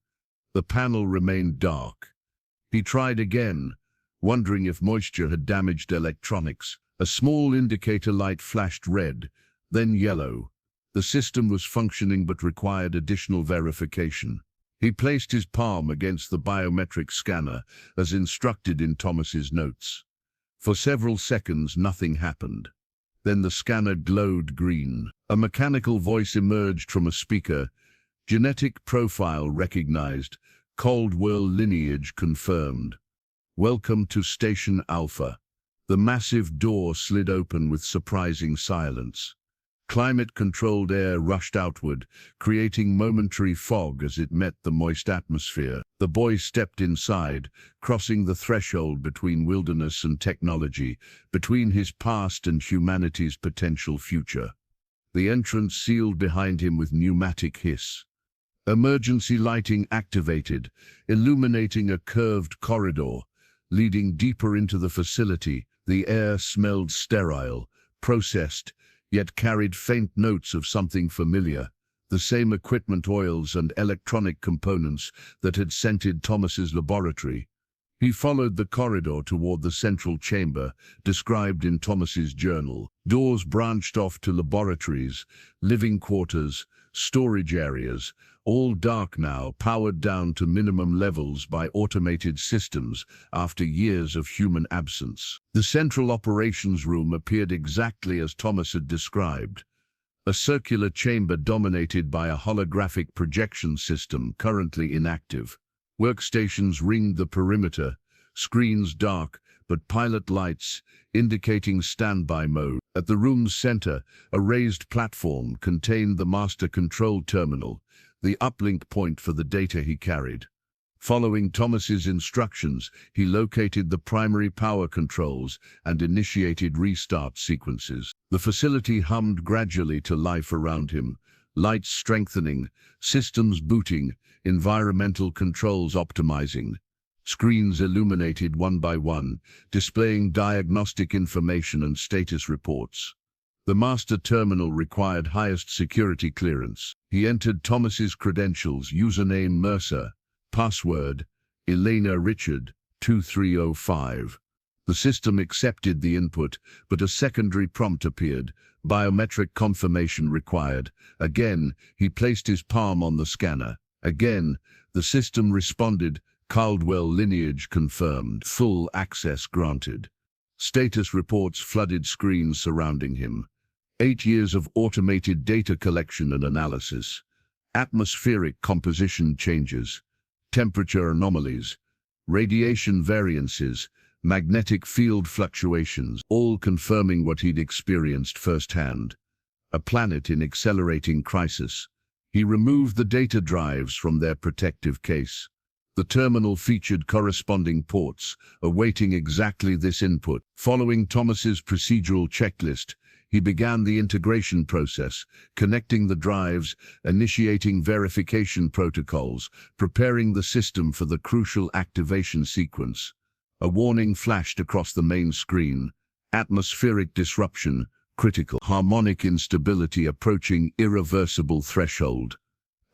The panel remained dark. He tried again, wondering if moisture had damaged electronics. A small indicator light flashed red, then yellow. The system was functioning but required additional verification. He placed his palm against the biometric scanner, as instructed in Thomas's notes. For several seconds, nothing happened. Then the scanner glowed green. A mechanical voice emerged from a speaker. Genetic profile recognized. Caldwell lineage confirmed. Welcome to Station Alpha. The massive door slid open with surprising silence. Climate-controlled air rushed outward, creating momentary fog as it met the moist atmosphere. The boy stepped inside, crossing the threshold between wilderness and technology, between his past and humanity's potential future. The entrance sealed behind him with pneumatic hiss. Emergency lighting activated, illuminating a curved corridor, leading deeper into the facility. The air smelled sterile, processed, yet carried faint notes of something familiar, the same equipment, oils and electronic components that had scented Thomas's laboratory. He followed the corridor toward the central chamber, described in Thomas's journal. Doors branched off to laboratories, living quarters, storage areas, all dark now, powered down to minimum levels by automated systems after years of human absence. The central operations room appeared exactly as Thomas had described. A circular chamber dominated by a holographic projection system currently inactive. Workstations ringed the perimeter, screens dark, but pilot lights indicating standby mode. At the room's center, a raised platform contained the master control terminal, the uplink point for the data he carried. Following Thomas's instructions, he located the primary power controls and initiated restart sequences. The facility hummed gradually to life around him, lights strengthening, systems booting, environmental controls optimizing. Screens illuminated one by one, displaying diagnostic information and status reports. The master terminal required highest security clearance. He entered Thomas's credentials: username Mercer, password Elena Richard 2305. The system accepted the input, but a secondary prompt appeared: biometric confirmation required. Again, he placed his palm on the scanner. Again, the system responded: Caldwell lineage confirmed, full access granted. Status reports flooded screens surrounding him. 8 years of automated data collection and analysis. Atmospheric composition changes. Temperature anomalies. radiation variances, magnetic field fluctuations, all confirming what he'd experienced firsthand. A planet in accelerating crisis. He removed the data drives from their protective case. The terminal featured corresponding ports, awaiting exactly this input. Following Thomas's procedural checklist, he began the integration process, connecting the drives, initiating verification protocols, preparing the system for the crucial activation sequence. A warning flashed across the main screen. Atmospheric disruption, critical. Harmonic instability approaching irreversible threshold.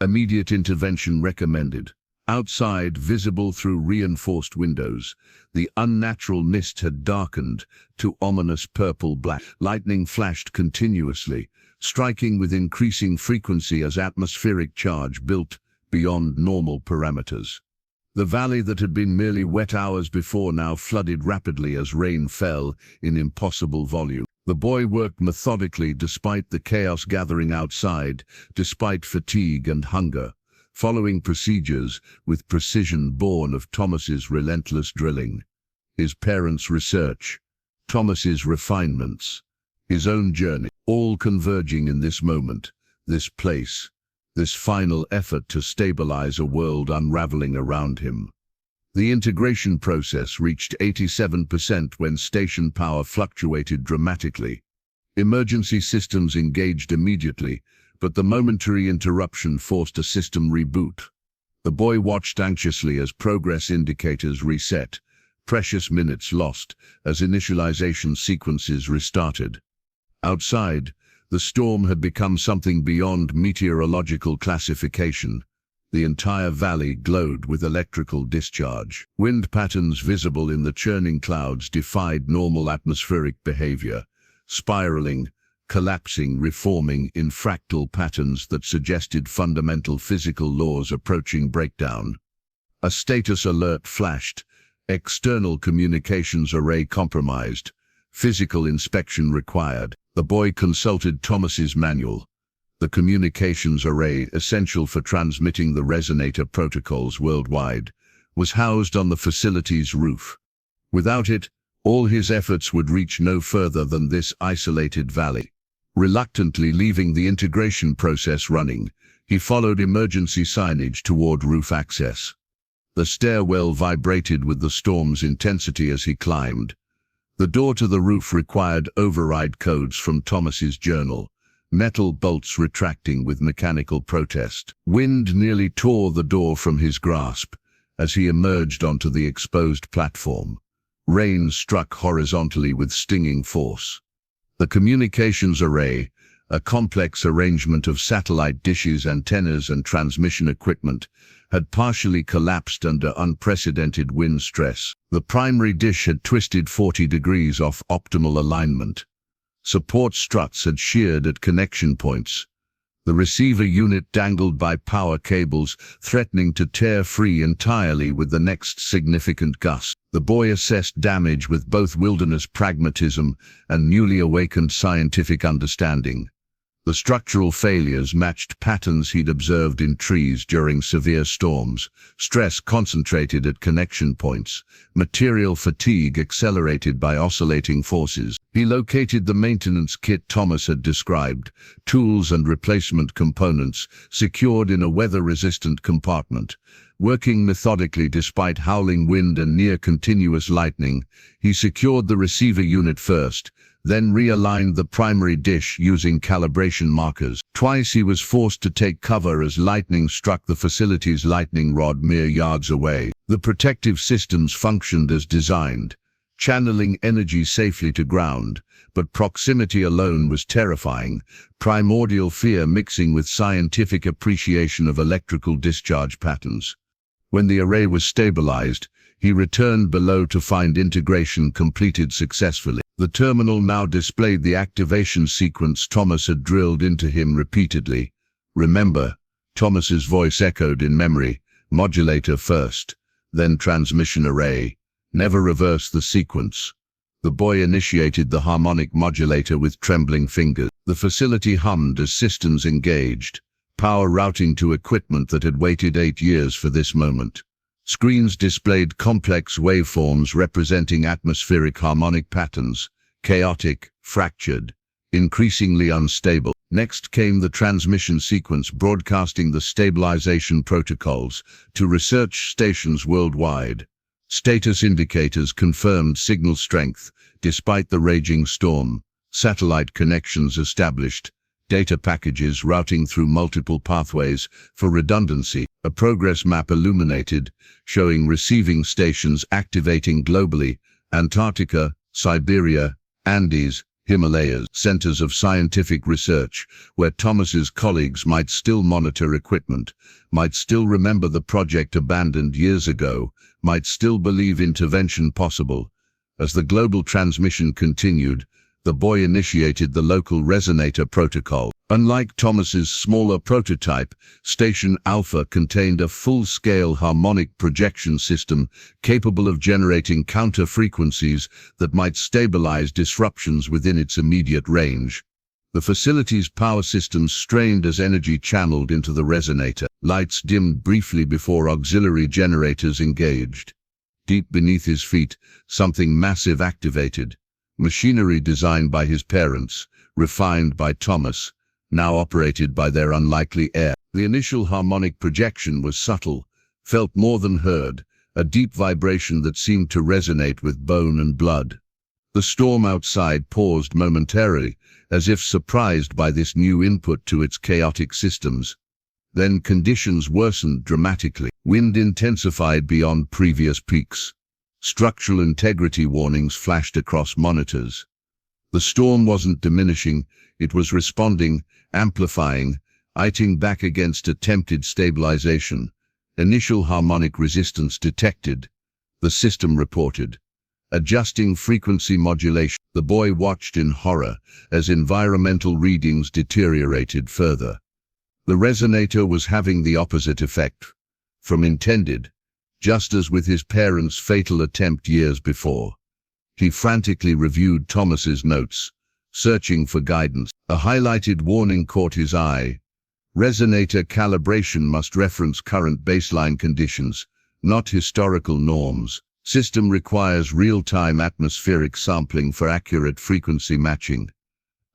Immediate intervention recommended. Outside, visible through reinforced windows, the unnatural mist had darkened to ominous purple-black. Lightning flashed continuously, striking with increasing frequency as atmospheric charge built beyond normal parameters. The valley that had been merely wet hours before now flooded rapidly as rain fell in impossible volume. The boy worked methodically despite the chaos gathering outside, despite fatigue and hunger. Following procedures with precision born of Thomas's relentless drilling. His parents' research, Thomas's refinements, his own journey, all converging in this moment, this place, this final effort to stabilize a world unraveling around him. The integration process reached 87% when station power fluctuated dramatically. Emergency systems engaged immediately, but the momentary interruption forced a system reboot. The boy watched anxiously as progress indicators reset, precious minutes lost as initialization sequences restarted. Outside, the storm had become something beyond meteorological classification. The entire valley glowed with electrical discharge. Wind patterns visible in the churning clouds defied normal atmospheric behavior, spiraling, collapsing, reforming in fractal patterns that suggested fundamental physical laws approaching breakdown. A status alert flashed, external communications array compromised, physical inspection required. The boy consulted Thomas's manual. The communications array, essential for transmitting the resonator protocols worldwide, was housed on the facility's roof. Without it, all his efforts would reach no further than this isolated valley. Reluctantly leaving the integration process running, he followed emergency signage toward roof access. The stairwell vibrated with the storm's intensity as he climbed. The door to the roof required override codes from Thomas's journal, metal bolts retracting with mechanical protest. Wind nearly tore the door from his grasp as he emerged onto the exposed platform. Rain struck horizontally with stinging force. The communications array, a complex arrangement of satellite dishes, antennas, and transmission equipment, had partially collapsed under unprecedented wind stress. The primary dish had twisted 40 degrees off optimal alignment. Support struts had sheared at connection points. The receiver unit dangled by power cables, threatening to tear free entirely with the next significant gust. The boy assessed damage with both wilderness pragmatism and newly awakened scientific understanding. The structural failures matched patterns he'd observed in trees during severe storms, stress concentrated at connection points, material fatigue accelerated by oscillating forces. He located the maintenance kit Thomas had described, tools and replacement components secured in a weather-resistant compartment. Working methodically despite howling wind and near-continuous lightning, he secured the receiver unit first, then realigned the primary dish using calibration markers. Twice he was forced to take cover as lightning struck the facility's lightning rod mere yards away. The protective systems functioned as designed, channeling energy safely to ground, but proximity alone was terrifying, primordial fear mixing with scientific appreciation of electrical discharge patterns. When the array was stabilized, he returned below to find integration completed successfully. The terminal now displayed the activation sequence Thomas had drilled into him repeatedly. Remember, Thomas's voice echoed in memory, modulator first, then transmission array. Never reverse the sequence. The boy initiated the harmonic modulator with trembling fingers. The facility hummed as systems engaged, power routing to equipment that had waited 8 years for this moment. Screens displayed complex waveforms representing atmospheric harmonic patterns, chaotic, fractured, increasingly unstable. Next came the transmission sequence broadcasting the stabilization protocols to research stations worldwide. Status indicators confirmed signal strength despite the raging storm. Satellite connections established, data packages routing through multiple pathways for redundancy. A progress map illuminated, showing receiving stations activating globally: Antarctica, Siberia, Andes, Himalayas, centers of scientific research, where Thomas's colleagues might still monitor equipment, might still remember the project abandoned years ago, might still believe intervention possible. As the global transmission continued, the boy initiated the local resonator protocol. Unlike Thomas's smaller prototype, Station Alpha contained a full-scale harmonic projection system capable of generating counter-frequencies that might stabilize disruptions within its immediate range. The facility's power systems strained as energy channeled into the resonator. Lights dimmed briefly before auxiliary generators engaged. Deep beneath his feet, something massive activated. Machinery designed by his parents, refined by Thomas, now operated by their unlikely heir. The initial harmonic projection was subtle, felt more than heard, a deep vibration that seemed to resonate with bone and blood. The storm outside paused momentarily, as if surprised by this new input to its chaotic systems. Then conditions worsened dramatically. Wind intensified beyond previous peaks. Structural integrity warnings flashed across monitors. The storm wasn't diminishing, it was responding, amplifying, fighting back against attempted stabilization. Initial harmonic resistance detected, the system reported. Adjusting frequency modulation. The boy watched in horror as environmental readings deteriorated further. The resonator was having the opposite effect from intended, just as with his parents' fatal attempt years before. He frantically reviewed Thomas's notes, searching for guidance. A highlighted warning caught his eye. Resonator calibration must reference current baseline conditions, not historical norms. System requires real-time atmospheric sampling for accurate frequency matching.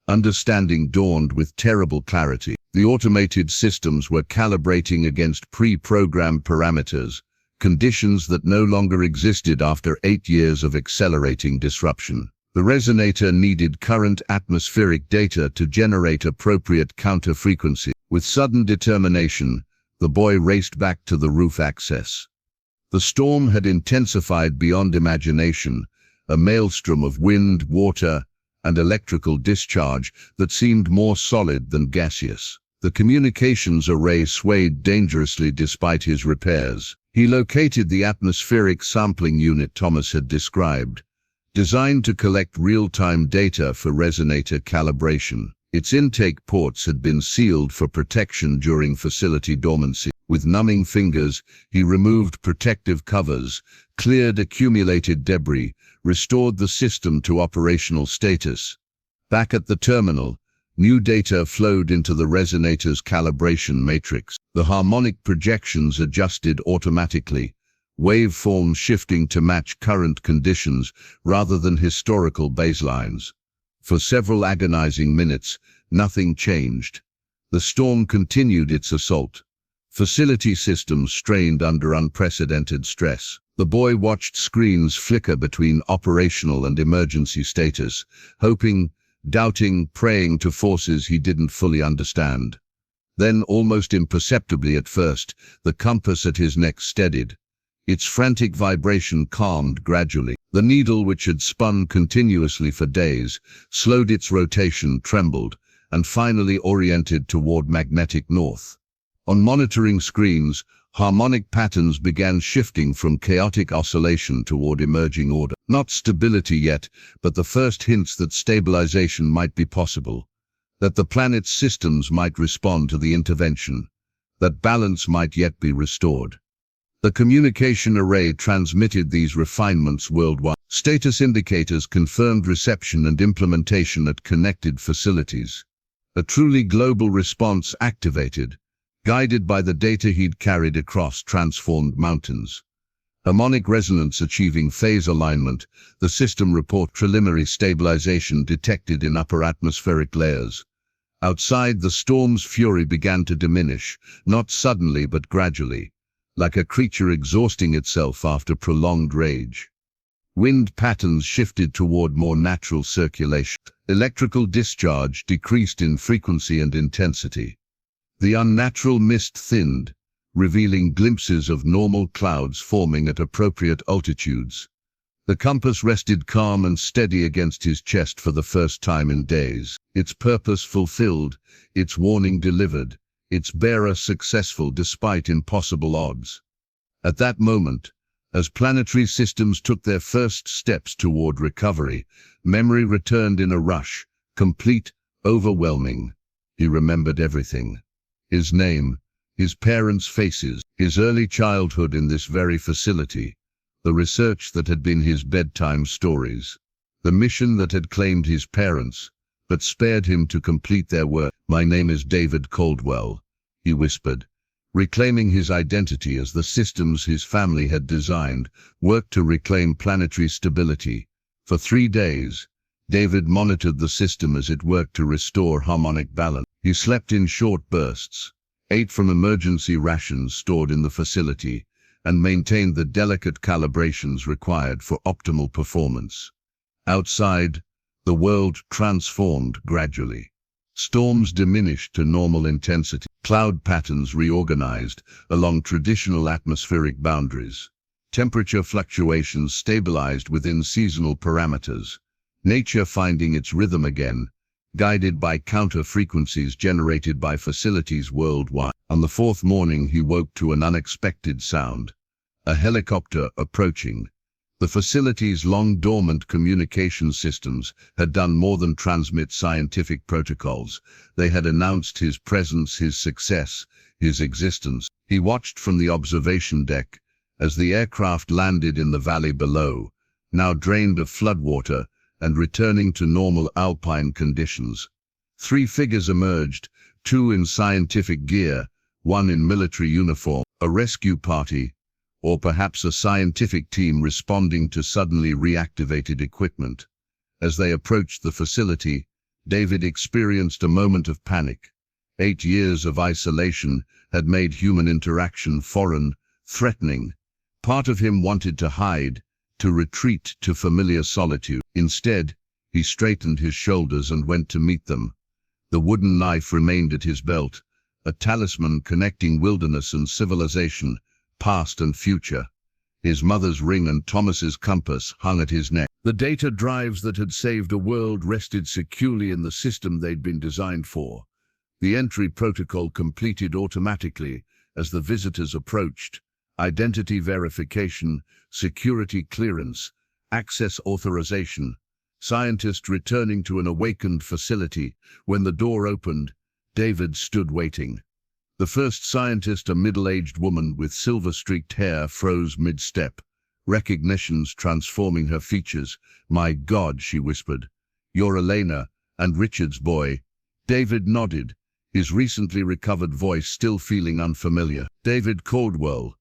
Understanding dawned with terrible clarity. The automated systems were calibrating against pre-programmed parameters, conditions that no longer existed after 8 years of accelerating disruption. The resonator needed current atmospheric data to generate appropriate counter-frequency. With sudden determination, the boy raced back to the roof access. The storm had intensified beyond imagination, a maelstrom of wind, water, and electrical discharge that seemed more solid than gaseous. The communications array swayed dangerously despite his repairs. He located the atmospheric sampling unit Thomas had described, designed to collect real-time data for resonator calibration. Its intake ports had been sealed for protection during facility dormancy. With numbing fingers, he removed protective covers, cleared accumulated debris, restored the system to operational status. Back at the terminal, new data flowed into the resonator's calibration matrix. The harmonic projections adjusted automatically, waveforms shifting to match current conditions rather than historical baselines. For several agonizing minutes, nothing changed. The storm continued its assault. Facility systems strained under unprecedented stress. The boy watched screens flicker between operational and emergency status, hoping, doubting, praying to forces he didn't fully understand. Then, almost imperceptibly at first, the compass at his neck steadied. Its frantic vibration calmed gradually. The needle, which had spun continuously for days, slowed its rotation, trembled, and finally oriented toward magnetic north. On monitoring screens, harmonic patterns began shifting from chaotic oscillation toward emerging order. Not stability yet, but the first hints that stabilization might be possible, that the planet's systems might respond to the intervention, that balance might yet be restored. The communication array transmitted these refinements worldwide. Status indicators confirmed reception and implementation at connected facilities. A truly global response activated, guided by the data he'd carried across transformed mountains. Harmonic resonance achieving phase alignment, the system report preliminary stabilization detected in upper atmospheric layers. Outside, the storm's fury began to diminish, not suddenly but gradually, like a creature exhausting itself after prolonged rage. Wind patterns shifted toward more natural circulation. Electrical discharge decreased in frequency and intensity. The unnatural mist thinned, revealing glimpses of normal clouds forming at appropriate altitudes. The compass rested calm and steady against his chest for the first time in days, its purpose fulfilled, its warning delivered, its bearer successful despite impossible odds. At that moment, as planetary systems took their first steps toward recovery, memory returned in a rush, complete, overwhelming. He remembered everything. His name, his parents' faces, his early childhood in this very facility, the research that had been his bedtime stories, the mission that had claimed his parents, but spared him to complete their work. "My name is David Caldwell," he whispered, reclaiming his identity as the systems his family had designed worked to reclaim planetary stability. For 3 days, David monitored the system as it worked to restore harmonic balance. He slept in short bursts, ate from emergency rations stored in the facility, and maintained the delicate calibrations required for optimal performance. Outside, the world transformed gradually. Storms diminished to normal intensity. Cloud patterns reorganized along traditional atmospheric boundaries. Temperature fluctuations stabilized within seasonal parameters. Nature finding its rhythm again, guided by counter-frequencies generated by facilities worldwide. On the 4th morning, he woke to an unexpected sound. A helicopter approaching. The facility's long-dormant communication systems had done more than transmit scientific protocols. They had announced his presence, his success, his existence. He watched from the observation deck as the aircraft landed in the valley below, now drained of floodwater and returning to normal alpine conditions. 3 figures emerged, 2 in scientific gear, 1 in military uniform, a rescue party, or perhaps a scientific team responding to suddenly reactivated equipment. As they approached the facility, David experienced a moment of panic. 8 years of isolation had made human interaction foreign, threatening. Part of him wanted to hide, to retreat to familiar solitude. Instead, he straightened his shoulders and went to meet them. The wooden knife remained at his belt, a talisman connecting wilderness and civilization, past and future. His mother's ring and Thomas's compass hung at his neck. The data drives that had saved a world rested securely in the system they'd been designed for. The entry protocol completed automatically as the visitors approached. Identity verification, security clearance, access authorization. Scientist returning to an awakened facility. When the door opened, David stood waiting. The first scientist, a middle-aged woman with silver-streaked hair, froze mid-step, recognitions transforming her features. "My God," she whispered. "You're Elena, and Richard's boy." David nodded, his recently recovered voice still feeling unfamiliar. "David Caldwell."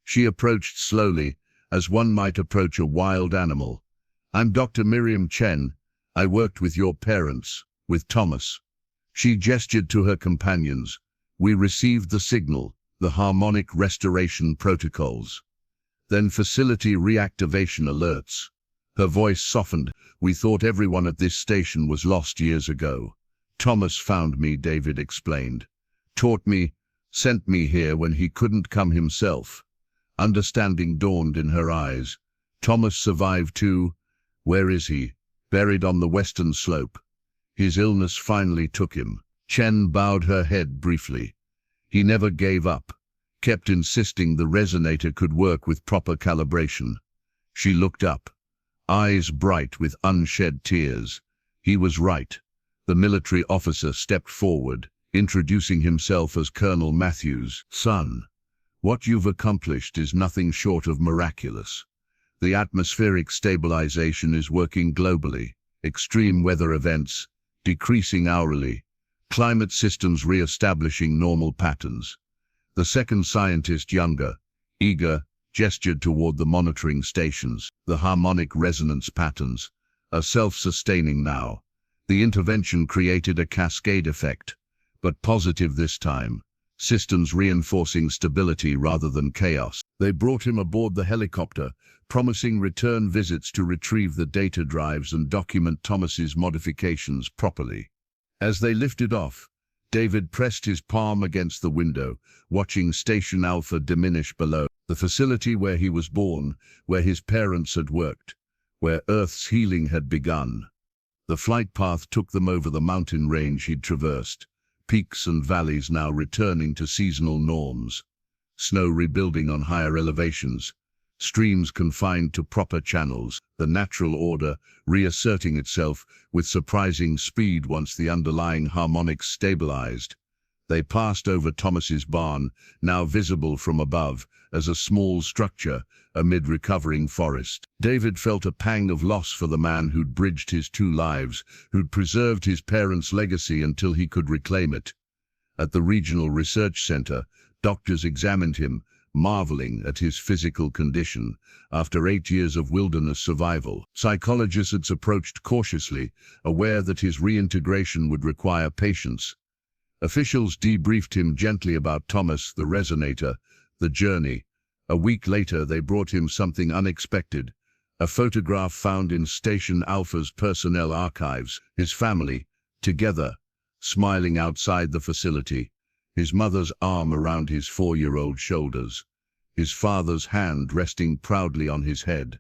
She approached slowly, as one might approach a wild animal. "I'm Dr. Miriam Chen. I worked with your parents, with Thomas." She gestured to her companions. "We received the signal, the harmonic restoration protocols. Then facility reactivation alerts." Her voice softened. "We thought everyone at this station was lost years ago. Thomas found me," David explained. "Taught me, sent me here when he couldn't come himself." Understanding dawned in her eyes. "Thomas survived too. Where is he?" "Buried on the western slope. His illness finally took him." Chen bowed her head briefly. "He never gave up, kept insisting the resonator could work with proper calibration." She looked up, eyes bright with unshed tears. "He was right." The military officer stepped forward, introducing himself as Colonel Matthews. "Son, what you've accomplished is nothing short of miraculous. The atmospheric stabilization is working globally. Extreme weather events decreasing hourly. Climate systems re-establishing normal patterns." The second scientist, younger, eager, gestured toward the monitoring stations. The harmonic resonance patterns are self-sustaining now. The intervention created a cascade effect, but positive this time. Systems reinforcing stability rather than chaos. They brought him aboard the helicopter, promising return visits to retrieve the data drives and document Thomas's modifications properly. As they lifted off, David pressed his palm against the window, watching Station Alpha diminish below. The facility where he was born, where his parents had worked, where Earth's healing had begun. The flight path took them over the mountain range he'd traversed, peaks and valleys now returning to seasonal norms, snow rebuilding on higher elevations, streams confined to proper channels, the natural order reasserting itself with surprising speed once the underlying harmonics stabilized. They passed over Thomas's barn, now visible from above as a small structure amid recovering forest. David felt a pang of loss for the man who'd bridged his two lives, who'd preserved his parents' legacy until he could reclaim it. At the regional research center, doctors examined him, marveling at his physical condition after 8 years of wilderness survival. Psychologists approached cautiously, aware that his reintegration would require patience. Officials debriefed him gently about Thomas, the resonator, the journey. A week later, they brought him something unexpected, a photograph found in Station Alpha's personnel archives, his family, together, smiling outside the facility, his mother's arm around his 4-year-old shoulders, his father's hand resting proudly on his head.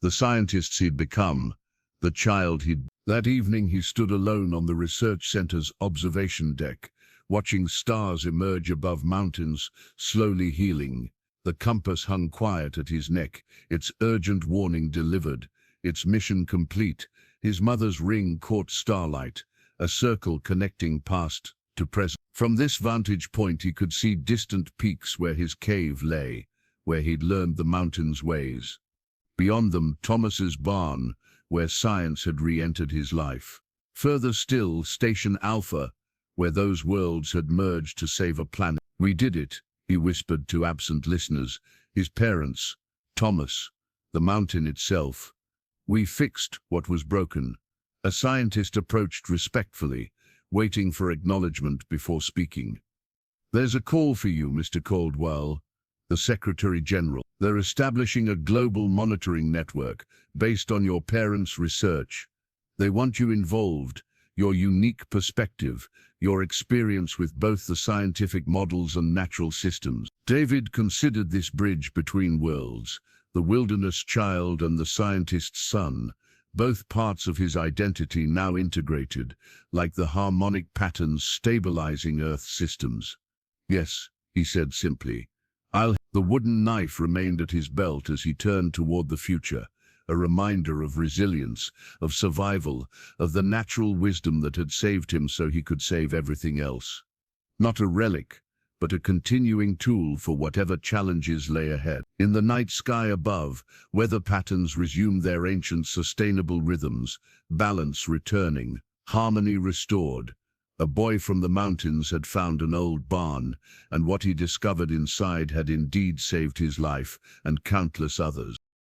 The scientists he'd become, the child he'd... That evening he stood alone on the research center's observation deck, watching stars emerge above mountains, slowly healing. The compass hung quiet at his neck, its urgent warning delivered, its mission complete. His mother's ring caught starlight, a circle connecting past to present. From this vantage point he could see distant peaks where his cave lay, where he'd learned the mountain's ways. Beyond them, Thomas's barn, where science had re-entered his life. Further still, Station Alpha, where those worlds had merged to save a planet. "We did it," he whispered to absent listeners, his parents, Thomas, the mountain itself. "We fixed what was broken." A scientist approached respectfully, waiting for acknowledgement before speaking. "There's a call for you, Mr. Caldwell," the Secretary General. "They're establishing a global monitoring network based on your parents' research. They want you involved, your unique perspective, your experience with both the scientific models and natural systems." David considered this bridge between worlds, the wilderness child and the scientist's son, both parts of his identity now integrated, like the harmonic patterns stabilizing Earth's systems. "Yes," he said simply. The wooden knife remained at his belt as he turned toward the future, a reminder of resilience, of survival, of the natural wisdom that had saved him so he could save everything else. Not a relic, but a continuing tool for whatever challenges lay ahead. In the night sky above, weather patterns resumed their ancient sustainable rhythms, balance returning, harmony restored. A boy from the mountains had found an old barn, and what he discovered inside had indeed saved his life and countless others.